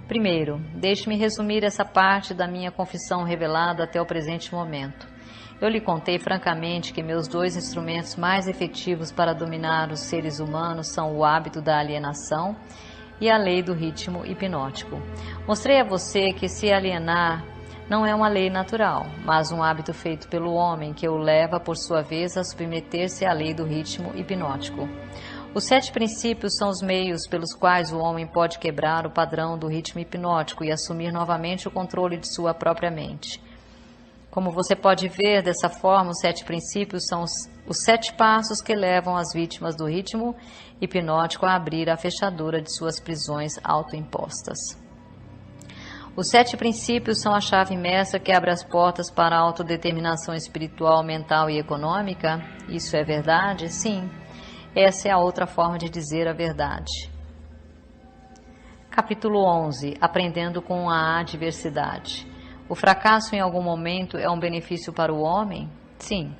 A: Primeiro, deixe-me resumir essa parte da minha confissão revelada até o presente momento. Eu lhe contei francamente que meus 2 instrumentos mais efetivos para dominar os seres humanos são o hábito da alienação e a lei do ritmo hipnótico. Mostrei a você que se alienar não é uma lei natural, mas um hábito feito pelo homem que o leva, por sua vez, a submeter-se à lei do ritmo hipnótico. Os 7 princípios são os meios pelos quais o homem pode quebrar o padrão do ritmo hipnótico e assumir novamente o controle de sua própria mente. Como você pode ver, dessa forma, os 7 princípios são os 7 passos que levam as vítimas do ritmo hipnótico a abrir a fechadura de suas prisões autoimpostas. Os 7 princípios são a chave mestra que abre as portas para a autodeterminação espiritual, mental e econômica? Isso é verdade? Sim. Essa é a outra forma de dizer a verdade. Capítulo 11. Aprendendo com a adversidade. O fracasso em algum momento é um benefício para o homem? Sim.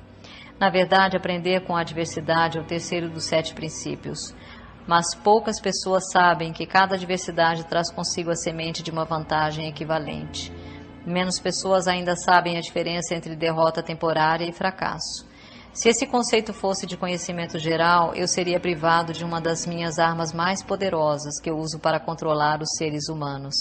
A: Na verdade, aprender com a adversidade é o terceiro dos 7 princípios. Mas poucas pessoas sabem que cada adversidade traz consigo a semente de uma vantagem equivalente. Menos pessoas ainda sabem a diferença entre derrota temporária e fracasso. Se esse conceito fosse de conhecimento geral, eu seria privado de uma das minhas armas mais poderosas que eu uso para controlar os seres humanos.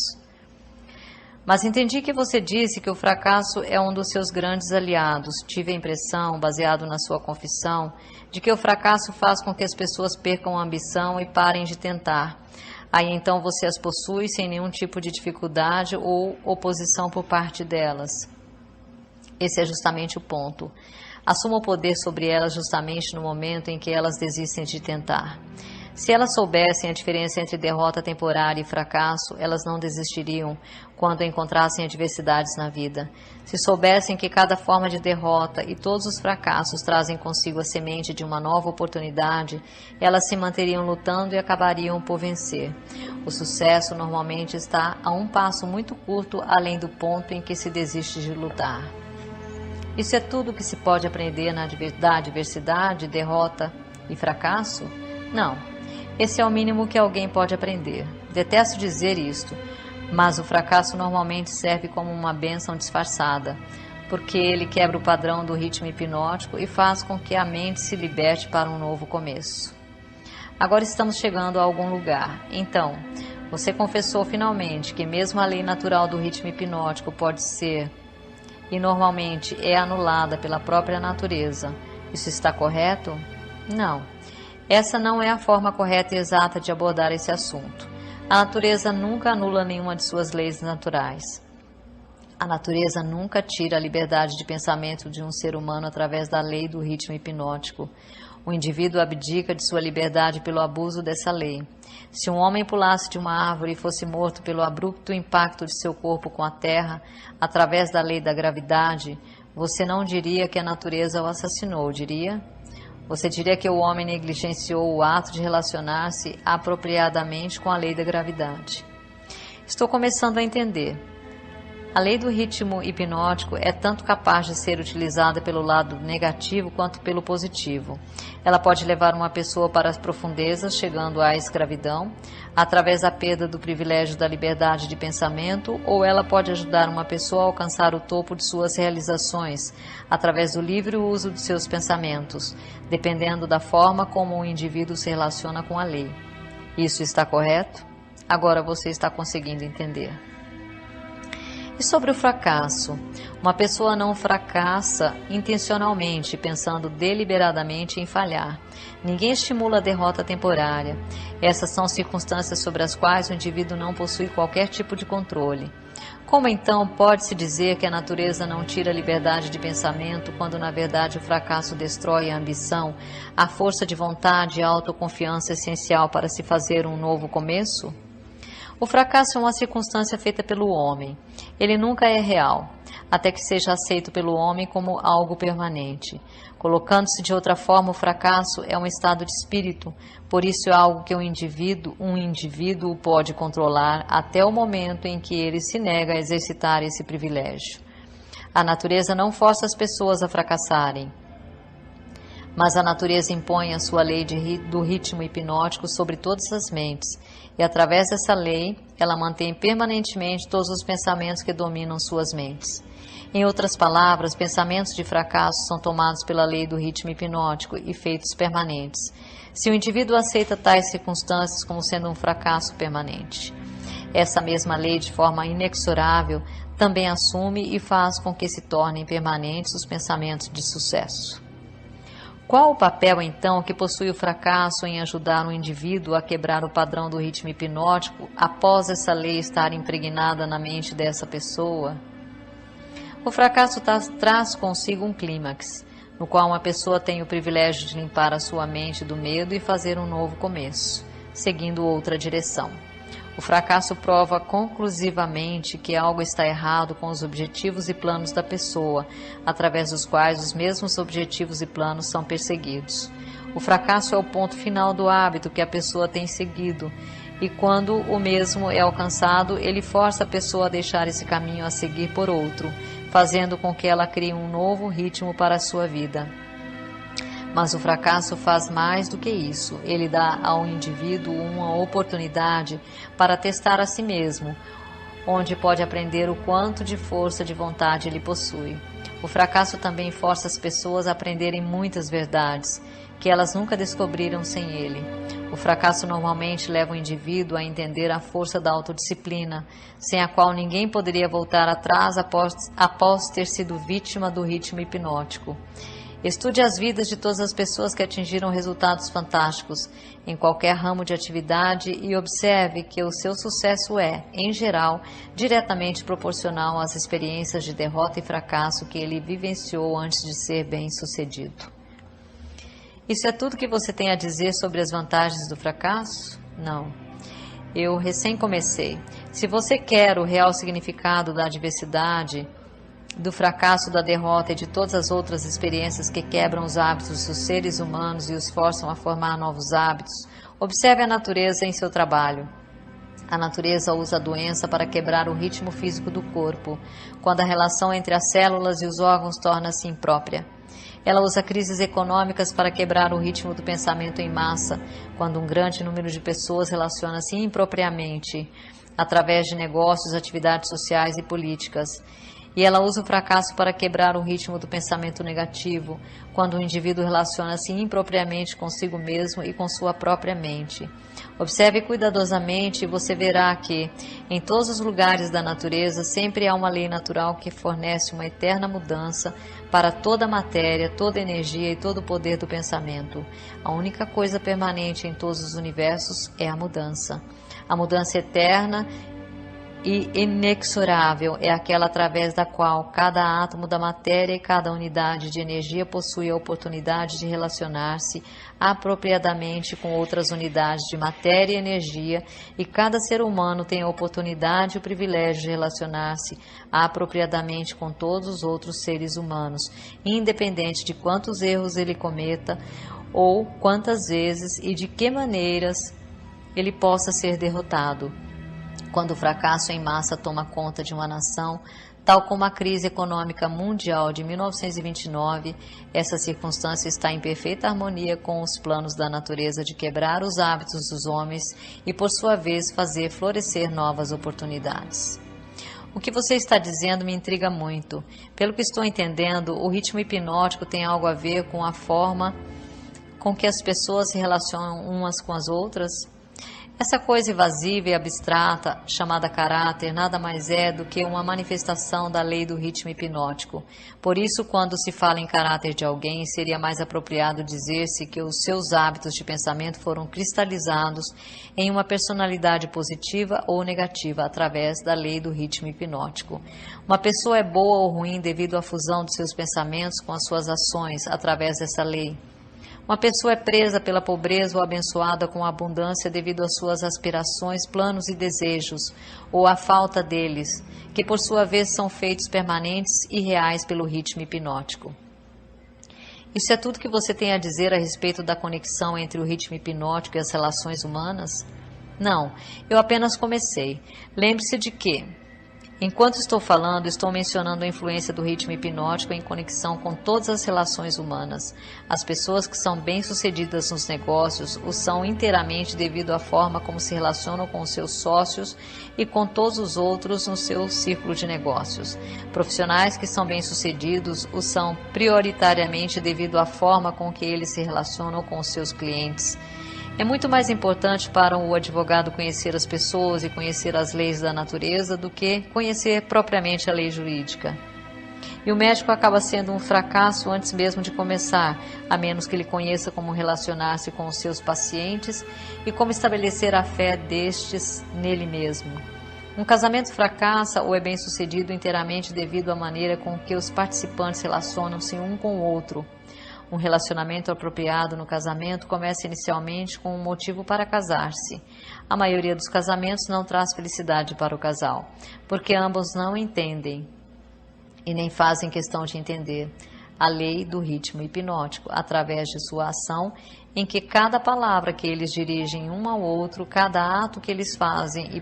A: Mas entendi que você disse que o fracasso é um dos seus grandes aliados. Tive a impressão, baseado na sua confissão, de que o fracasso faz com que as pessoas percam a ambição e parem de tentar. Aí então você as possui sem nenhum tipo de dificuldade ou oposição por parte delas. Esse é justamente o ponto. Assuma o poder sobre elas justamente no momento em que elas desistem de tentar. Se elas soubessem a diferença entre derrota temporária e fracasso, elas não desistiriam quando encontrassem adversidades na vida. Se soubessem que cada forma de derrota e todos os fracassos trazem consigo a semente de uma nova oportunidade, elas se manteriam lutando e acabariam por vencer. O sucesso normalmente está a um passo muito curto além do ponto em que se desiste de lutar. Isso é tudo que se pode aprender da adversidade, derrota e fracasso? Não. Esse é o mínimo que alguém pode aprender. Detesto dizer isto, mas o fracasso normalmente serve como uma bênção disfarçada, porque ele quebra o padrão do ritmo hipnótico e faz com que a mente se liberte para um novo começo. Agora estamos chegando a algum lugar. Então, você confessou finalmente que mesmo a lei natural do ritmo hipnótico pode ser e normalmente é anulada pela própria natureza. Isso está correto? Não. Essa não é a forma correta e exata de abordar esse assunto. A natureza nunca anula nenhuma de suas leis naturais. A natureza nunca tira a liberdade de pensamento de um ser humano através da lei do ritmo hipnótico. O indivíduo abdica de sua liberdade pelo abuso dessa lei. Se um homem pulasse de uma árvore e fosse morto pelo abrupto impacto de seu corpo com a terra, através da lei da gravidade, você não diria que a natureza o assassinou, diria? Você diria que o homem negligenciou o ato de relacionar-se apropriadamente com a lei da gravidade. Estou começando a entender. A lei do ritmo hipnótico é tanto capaz de ser utilizada pelo lado negativo quanto pelo positivo. Ela pode levar uma pessoa para as profundezas, chegando à escravidão, através da perda do privilégio da liberdade de pensamento, ou ela pode ajudar uma pessoa a alcançar o topo de suas realizações, através do livre uso de seus pensamentos, dependendo da forma como o indivíduo se relaciona com a lei. Isso está correto? Agora você está conseguindo entender. E sobre o fracasso? Uma pessoa não fracassa intencionalmente, pensando deliberadamente em falhar. Ninguém estimula a derrota temporária. Essas são circunstâncias sobre as quais o indivíduo não possui qualquer tipo de controle. Como então pode-se dizer que a natureza não tira a liberdade de pensamento, quando na verdade o fracasso destrói a ambição, a força de vontade e a autoconfiança essencial para se fazer um novo começo? O fracasso é uma circunstância feita pelo homem. Ele nunca é real, até que seja aceito pelo homem como algo permanente. Colocando-se de outra forma, o fracasso é um estado de espírito, por isso é algo que um indivíduo pode controlar até o momento em que ele se nega a exercitar esse privilégio. A natureza não força as pessoas a fracassarem, mas a natureza impõe a sua lei do ritmo hipnótico sobre todas as mentes, e através dessa lei, ela mantém permanentemente todos os pensamentos que dominam suas mentes. Em outras palavras, pensamentos de fracasso são tomados pela lei do ritmo hipnótico e feitos permanentes, se o indivíduo aceita tais circunstâncias como sendo um fracasso permanente. Essa mesma lei, de forma inexorável, também assume e faz com que se tornem permanentes os pensamentos de sucesso. Qual o papel, então, que possui o fracasso em ajudar um indivíduo a quebrar o padrão do ritmo hipnótico após essa lei estar impregnada na mente dessa pessoa? O fracasso traz consigo um clímax, no qual uma pessoa tem o privilégio de limpar a sua mente do medo e fazer um novo começo, seguindo outra direção. O fracasso prova conclusivamente que algo está errado com os objetivos e planos da pessoa, através dos quais os mesmos objetivos e planos são perseguidos. O fracasso é o ponto final do hábito que a pessoa tem seguido, e quando o mesmo é alcançado, ele força a pessoa a deixar esse caminho a seguir por outro, fazendo com que ela crie um novo ritmo para a sua vida. Mas o fracasso faz mais do que isso. Ele dá ao indivíduo uma oportunidade para testar a si mesmo, onde pode aprender o quanto de força de vontade ele possui. O fracasso também força as pessoas a aprenderem muitas verdades que elas nunca descobriram sem ele. O fracasso normalmente leva o indivíduo a entender a força da autodisciplina, sem a qual ninguém poderia voltar atrás após ter sido vítima do ritmo hipnótico. Estude as vidas de todas as pessoas que atingiram resultados fantásticos em qualquer ramo de atividade e observe que o seu sucesso é, em geral, diretamente proporcional às experiências de derrota e fracasso que ele vivenciou antes de ser bem-sucedido. Isso é tudo que você tem a dizer sobre as vantagens do fracasso? Não. Eu recém comecei. Se você quer o real significado da adversidade, do fracasso, da derrota e de todas as outras experiências que quebram os hábitos dos seres humanos e os forçam a formar novos hábitos, observe a natureza em seu trabalho. A natureza usa a doença para quebrar o ritmo físico do corpo, quando a relação entre as células e os órgãos torna-se imprópria. Ela usa crises econômicas para quebrar o ritmo do pensamento em massa, quando um grande número de pessoas relaciona-se impropriamente através de negócios, atividades sociais e políticas. E ela usa o fracasso para quebrar o ritmo do pensamento negativo, quando o indivíduo relaciona-se impropriamente consigo mesmo e com sua própria mente. Observe cuidadosamente e você verá que, em todos os lugares da natureza, sempre há uma lei natural que fornece uma eterna mudança para toda a matéria, toda a energia e todo o poder do pensamento. A única coisa permanente em todos os universos é a mudança. A mudança eterna e inexorável é aquela através da qual cada átomo da matéria e cada unidade de energia possui a oportunidade de relacionar-se apropriadamente com outras unidades de matéria e energia, e cada ser humano tem a oportunidade e o privilégio de relacionar-se apropriadamente com todos os outros seres humanos, independente de quantos erros ele cometa ou quantas vezes e de que maneiras ele possa ser derrotado. Quando o fracasso em massa toma conta de uma nação, tal como a crise econômica mundial de 1929, essa circunstância está em perfeita harmonia com os planos da natureza de quebrar os hábitos dos homens e, por sua vez, fazer florescer novas oportunidades. O que você está dizendo me intriga muito. Pelo que estou entendendo, o ritmo hipnótico tem algo a ver com a forma com que as pessoas se relacionam umas com as outras. Essa coisa evasiva e abstrata, chamada caráter, nada mais é do que uma manifestação da lei do ritmo hipnótico. Por isso, quando se fala em caráter de alguém, seria mais apropriado dizer-se que os seus hábitos de pensamento foram cristalizados em uma personalidade positiva ou negativa através da lei do ritmo hipnótico. Uma pessoa é boa ou ruim devido à fusão dos seus pensamentos com as suas ações através dessa lei. Uma pessoa é presa pela pobreza ou abençoada com a abundância devido às suas aspirações, planos e desejos, ou à falta deles, que por sua vez são feitos permanentes e reais pelo ritmo hipnótico. Isso é tudo que você tem a dizer a respeito da conexão entre o ritmo hipnótico e as relações humanas? Não, eu apenas comecei. Lembre-se de que, enquanto estou falando, estou mencionando a influência do ritmo hipnótico em conexão com todas as relações humanas. As pessoas que são bem-sucedidas nos negócios o são inteiramente devido à forma como se relacionam com os seus sócios e com todos os outros no seu círculo de negócios. Profissionais que são bem-sucedidos o são prioritariamente devido à forma com que eles se relacionam com os seus clientes. É muito mais importante para o advogado conhecer as pessoas e conhecer as leis da natureza do que conhecer propriamente a lei jurídica. E o médico acaba sendo um fracasso antes mesmo de começar, a menos que ele conheça como relacionar-se com os seus pacientes e como estabelecer a fé destes nele mesmo. Um casamento fracassa ou é bem-sucedido inteiramente devido à maneira com que os participantes relacionam-se um com o outro. Um relacionamento apropriado no casamento começa inicialmente com um motivo para casar-se. A maioria dos casamentos não traz felicidade para o casal, porque ambos não entendem e nem fazem questão de entender a lei do ritmo hipnótico, através de sua ação, em que cada palavra que eles dirigem um ao outro, cada ato que eles fazem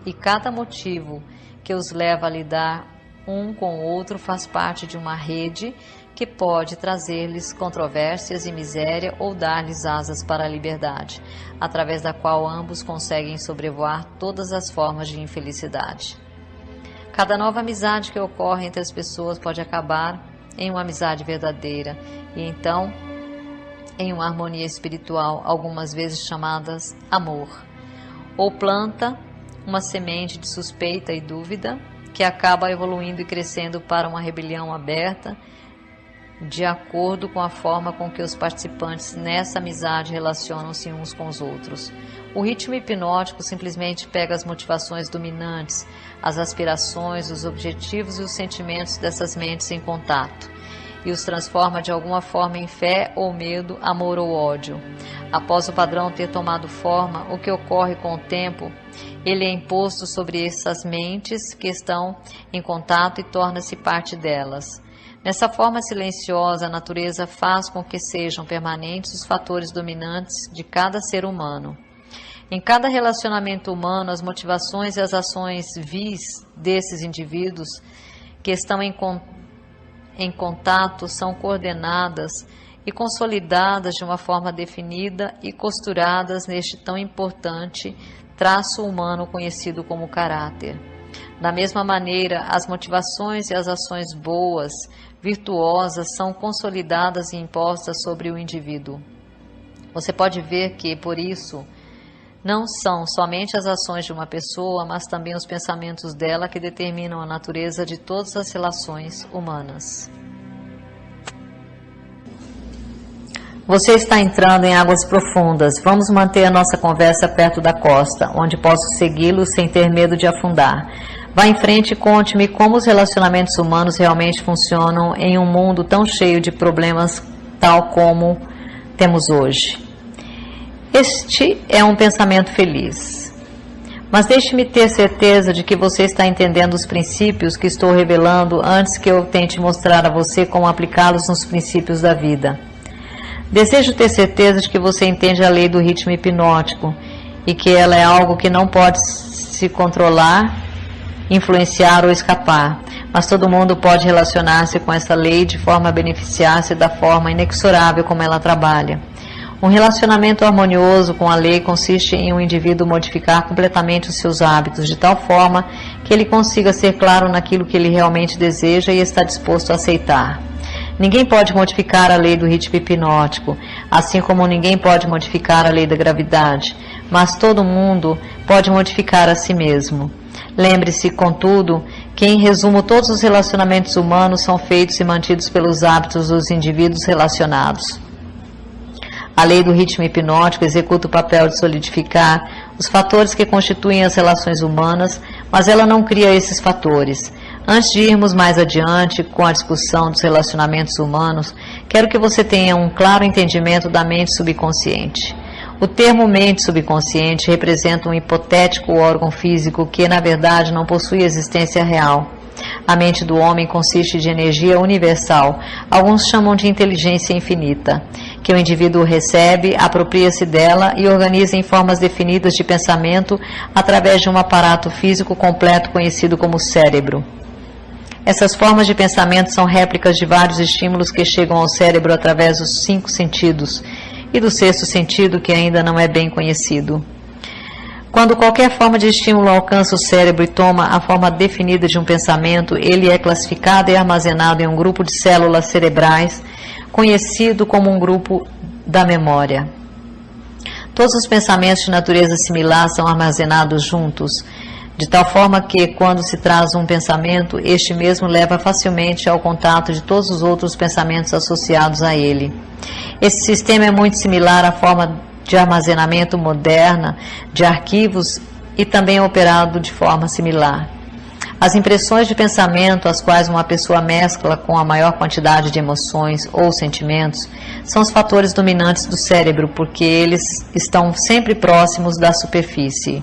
A: e cada motivo que os leva a lidar um com o outro faz parte de uma rede que pode trazer-lhes controvérsias e miséria ou dar-lhes asas para a liberdade, através da qual ambos conseguem sobrevoar todas as formas de infelicidade. Cada nova amizade que ocorre entre as pessoas pode acabar em uma amizade verdadeira e então em uma harmonia espiritual, algumas vezes chamadas amor, ou planta uma semente de suspeita e dúvida que acaba evoluindo e crescendo para uma rebelião aberta, de acordo com a forma com que os participantes nessa amizade relacionam-se uns com os outros. O ritmo hipnótico simplesmente pega as motivações dominantes, as aspirações, os objetivos e os sentimentos dessas mentes em contato e os transforma de alguma forma em fé ou medo, amor ou ódio. Após o padrão ter tomado forma, o que ocorre com o tempo, ele é imposto sobre essas mentes que estão em contato e torna-se parte delas. Nessa forma silenciosa, a natureza faz com que sejam permanentes os fatores dominantes de cada ser humano. Em cada relacionamento humano, as motivações e as ações vis desses indivíduos que estão em contato são coordenadas e consolidadas de uma forma definida e costuradas neste tão importante traço humano conhecido como caráter. Da mesma maneira, as motivações e as ações boas, virtuosas, são consolidadas e impostas sobre o indivíduo. Você pode ver que, por isso, não são somente as ações de uma pessoa, mas também os pensamentos dela que determinam a natureza de todas as relações humanas. Você está entrando em águas profundas. Vamos manter a nossa conversa perto da costa, onde posso segui-lo sem ter medo de afundar. Vá em frente e conte-me como os relacionamentos humanos realmente funcionam em um mundo tão cheio de problemas tal como temos hoje. Este é um pensamento feliz. Mas deixe-me ter certeza de que você está entendendo os princípios que estou revelando antes que eu tente mostrar a você como aplicá-los nos princípios da vida. Desejo ter certeza de que você entende a lei do ritmo hipnótico e que ela é algo que não pode se controlar, influenciar ou escapar, mas todo mundo pode relacionar-se com essa lei de forma a beneficiar-se da forma inexorável como ela trabalha. Um relacionamento harmonioso com a lei consiste em um indivíduo modificar completamente os seus hábitos de tal forma que ele consiga ser claro naquilo que ele realmente deseja e está disposto a aceitar. Ninguém pode modificar a lei do ritmo hipnótico, assim como ninguém pode modificar a lei da gravidade, mas todo mundo pode modificar a si mesmo. Lembre-se, contudo, que em resumo todos os relacionamentos humanos são feitos e mantidos pelos hábitos dos indivíduos relacionados. A lei do ritmo hipnótico executa o papel de solidificar os fatores que constituem as relações humanas, mas ela não cria esses fatores. Antes de irmos mais adiante com a discussão dos relacionamentos humanos, quero que você tenha um claro entendimento da mente subconsciente. O termo mente subconsciente representa um hipotético órgão físico que, na verdade, não possui existência real. A mente do homem consiste de energia universal, alguns chamam de inteligência infinita, que o indivíduo recebe, apropria-se dela e organiza em formas definidas de pensamento através de um aparato físico completo conhecido como cérebro. Essas formas de pensamento são réplicas de vários estímulos que chegam ao cérebro através dos 5 sentidos e do 6º sentido, que ainda não é bem conhecido. Quando qualquer forma de estímulo alcança o cérebro e toma a forma definida de um pensamento, ele é classificado e armazenado em um grupo de células cerebrais, conhecido como um grupo da memória. Todos os pensamentos de natureza similar são armazenados juntos, de tal forma que, quando se traz um pensamento, este mesmo leva facilmente ao contato de todos os outros pensamentos associados a ele. Esse sistema é muito similar à forma de armazenamento moderna de arquivos e também é operado de forma similar. As impressões de pensamento, as quais uma pessoa mescla com a maior quantidade de emoções ou sentimentos, são os fatores dominantes do cérebro, porque eles estão sempre próximos da superfície.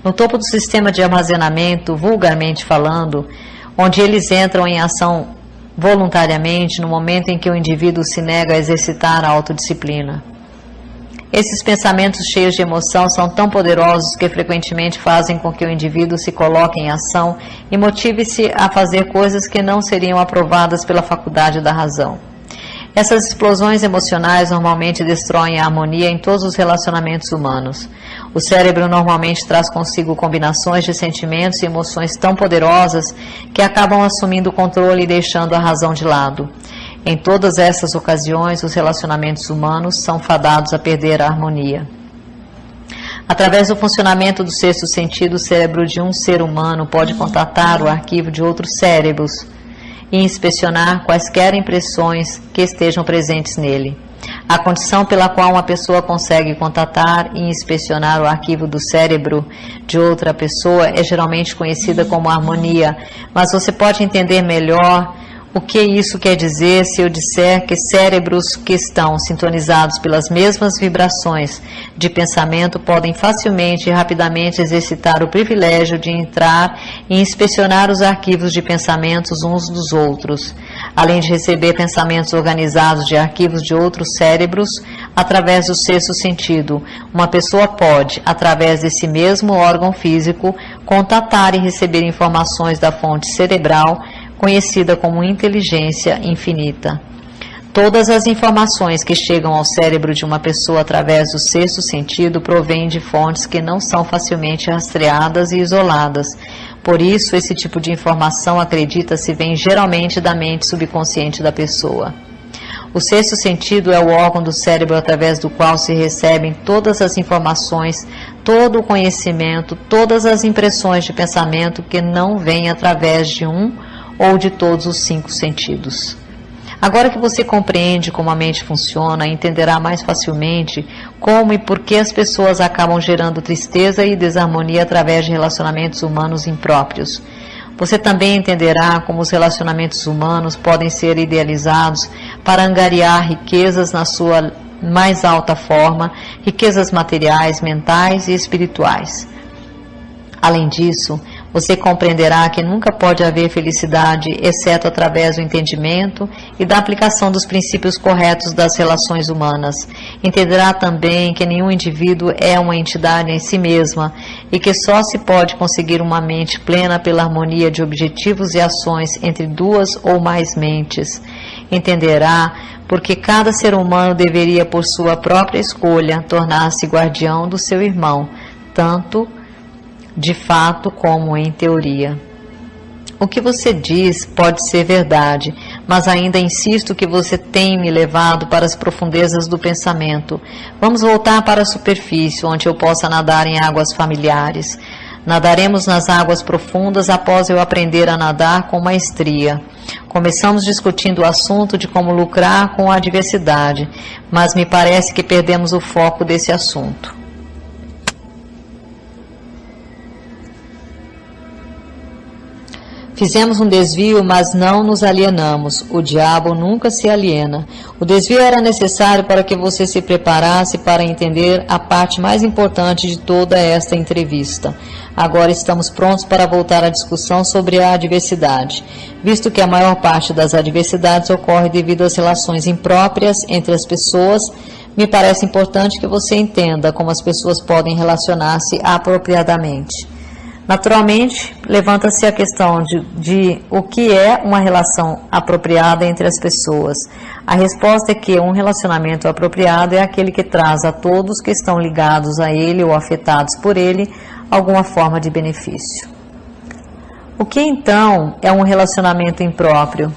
A: No topo do sistema de armazenamento, vulgarmente falando, onde eles entram em ação voluntariamente no momento em que o indivíduo se nega a exercitar a autodisciplina. Esses pensamentos cheios de emoção são tão poderosos que frequentemente fazem com que o indivíduo se coloque em ação e motive-se a fazer coisas que não seriam aprovadas pela faculdade da razão. Essas explosões emocionais normalmente destroem a harmonia em todos os relacionamentos humanos. O cérebro normalmente traz consigo combinações de sentimentos e emoções tão poderosas que acabam assumindo o controle e deixando a razão de lado. Em todas essas ocasiões, os relacionamentos humanos são fadados a perder a harmonia. Através do funcionamento do 6º sentido, o cérebro de um ser humano pode contatar o arquivo de outros cérebros e inspecionar quaisquer impressões que estejam presentes nele. A condição pela qual uma pessoa consegue contatar e inspecionar o arquivo do cérebro de outra pessoa é geralmente conhecida como harmonia, mas você pode entender melhor o que isso quer dizer se eu disser que cérebros que estão sintonizados pelas mesmas vibrações de pensamento podem facilmente e rapidamente exercitar o privilégio de entrar e inspecionar os arquivos de pensamentos uns dos outros, além de receber pensamentos organizados de arquivos de outros cérebros através do 6º sentido. Uma pessoa pode, através desse mesmo órgão físico, contatar e receber informações da fonte cerebral conhecida como inteligência infinita. Todas as informações que chegam ao cérebro de uma pessoa através do 6º sentido provêm de fontes que não são facilmente rastreadas e isoladas. Por isso, esse tipo de informação, acredita-se, vem geralmente da mente subconsciente da pessoa. O 6º sentido é o órgão do cérebro através do qual se recebem todas as informações, todo o conhecimento, todas as impressões de pensamento que não vêm através de um ou de todos os 5 sentidos. Agora que você compreende como a mente funciona, entenderá mais facilmente como e por que as pessoas acabam gerando tristeza e desarmonia através de relacionamentos humanos impróprios. Você também entenderá como os relacionamentos humanos podem ser idealizados para angariar riquezas na sua mais alta forma, riquezas materiais, mentais e espirituais. Além disso, Você compreenderá que nunca pode haver felicidade exceto através do entendimento e da aplicação dos princípios corretos das relações humanas. Entenderá também que nenhum indivíduo é uma entidade em si mesma e que só se pode conseguir uma mente plena pela harmonia de objetivos e ações entre duas ou mais mentes. Entenderá porque cada ser humano deveria, por sua própria escolha, tornar-se guardião do seu irmão, tanto de fato como em teoria. O que você diz pode ser verdade, mas ainda insisto que você tem me levado para as profundezas do pensamento. Vamos voltar para a superfície, onde eu possa nadar em águas familiares. Nadaremos nas águas profundas após eu aprender a nadar com maestria. Começamos discutindo o assunto de como lucrar com a adversidade, mas me parece que perdemos o foco desse assunto. Fizemos um desvio, mas não nos alienamos. O diabo nunca se aliena. O desvio era necessário para que você se preparasse para entender a parte mais importante de toda esta entrevista. Agora estamos prontos para voltar à discussão sobre a adversidade. Visto que a maior parte das adversidades ocorre devido às relações impróprias entre as pessoas, me parece importante que você entenda como as pessoas podem relacionar-se apropriadamente. Naturalmente, levanta-se a questão de o que é uma relação apropriada entre as pessoas. A resposta é que um relacionamento apropriado é aquele que traz a todos que estão ligados a ele ou afetados por ele alguma forma de benefício. O que então é um relacionamento impróprio?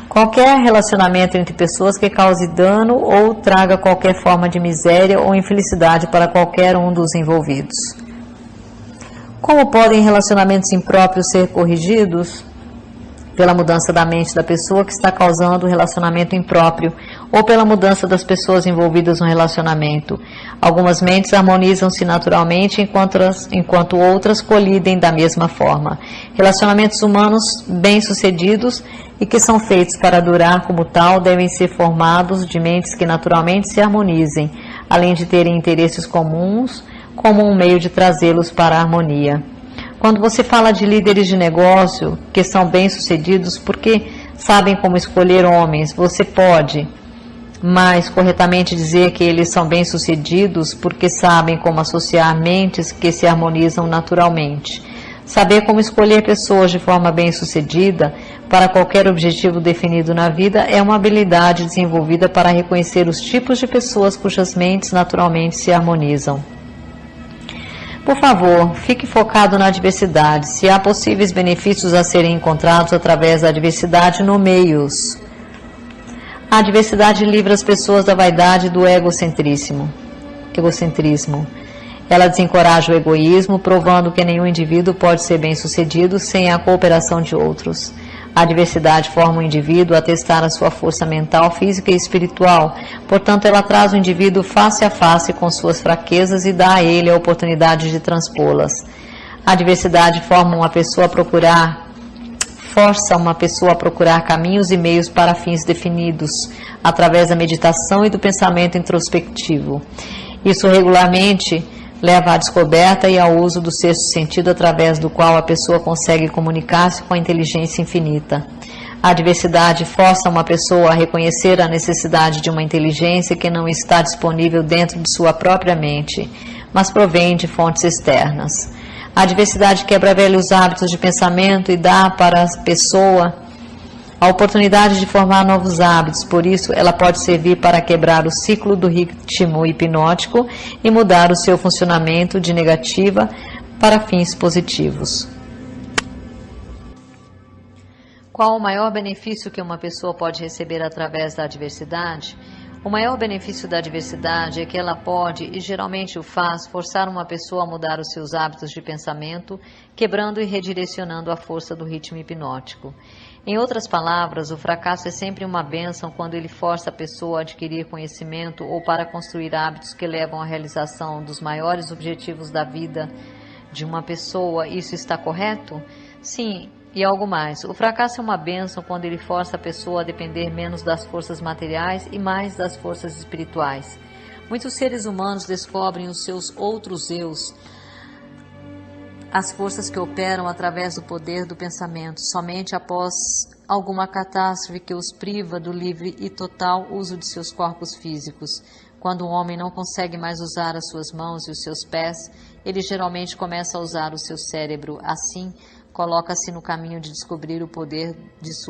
A: Qualquer relacionamento entre pessoas que cause dano ou traga qualquer forma de miséria ou infelicidade para qualquer um dos envolvidos. Como podem relacionamentos impróprios ser corrigidos? Pela mudança da mente da pessoa que está causando o relacionamento impróprio ou pela mudança das pessoas envolvidas no relacionamento. Algumas mentes harmonizam-se naturalmente enquanto outras colidem da mesma forma. Relacionamentos humanos bem-sucedidos e que são feitos para durar como tal devem ser formados de mentes que naturalmente se harmonizem, além de terem interesses comuns como um meio de trazê-los para a harmonia. Quando você fala de líderes de negócio que são bem-sucedidos porque sabem como escolher homens, você pode mais corretamente dizer que eles são bem-sucedidos porque sabem como associar mentes que se harmonizam naturalmente. Saber como escolher pessoas de forma bem-sucedida para qualquer objetivo definido na vida é uma habilidade desenvolvida para reconhecer os tipos de pessoas cujas mentes naturalmente se harmonizam. Por favor, fique focado na adversidade. Se há possíveis benefícios a serem encontrados através da adversidade, nomeie-os. A adversidade livra as pessoas da vaidade e do egocentrismo. Ela desencoraja o egoísmo, provando que nenhum indivíduo pode ser bem-sucedido sem a cooperação de outros. A adversidade forma o indivíduo a testar a sua força mental, física e espiritual. Portanto, ela traz o indivíduo face a face com suas fraquezas e dá a ele a oportunidade de transpô-las. A adversidade força uma pessoa a procurar caminhos e meios para fins definidos, através da meditação e do pensamento introspectivo. Isso regularmente leva à descoberta e ao uso do sexto sentido, através do qual a pessoa consegue comunicar-se com a inteligência infinita. A adversidade força uma pessoa a reconhecer a necessidade de uma inteligência que não está disponível dentro de sua própria mente, mas provém de fontes externas. A adversidade quebra velhos hábitos de pensamento e dá para a pessoa a oportunidade de formar novos hábitos, por isso ela pode servir para quebrar o ciclo do ritmo hipnótico e mudar o seu funcionamento de negativa para fins positivos. Qual o maior benefício que uma pessoa pode receber através da adversidade? O maior benefício da adversidade é que ela pode, e geralmente o faz, forçar uma pessoa a mudar os seus hábitos de pensamento, quebrando e redirecionando a força do ritmo hipnótico. Em outras palavras, o fracasso é sempre uma bênção quando ele força a pessoa a adquirir conhecimento ou para construir hábitos que levam à realização dos maiores objetivos da vida de uma pessoa. Isso está correto? Sim, e algo mais. O fracasso é uma bênção quando ele força a pessoa a depender menos das forças materiais e mais das forças espirituais. Muitos seres humanos descobrem os seus outros eus as forças que operam através do poder do pensamento, somente após alguma catástrofe que os priva do livre e total uso de seus corpos físicos. Quando um homem não consegue mais usar as suas mãos e os seus pés, ele geralmente começa a usar o seu cérebro. Assim, coloca-se no caminho de descobrir o poder de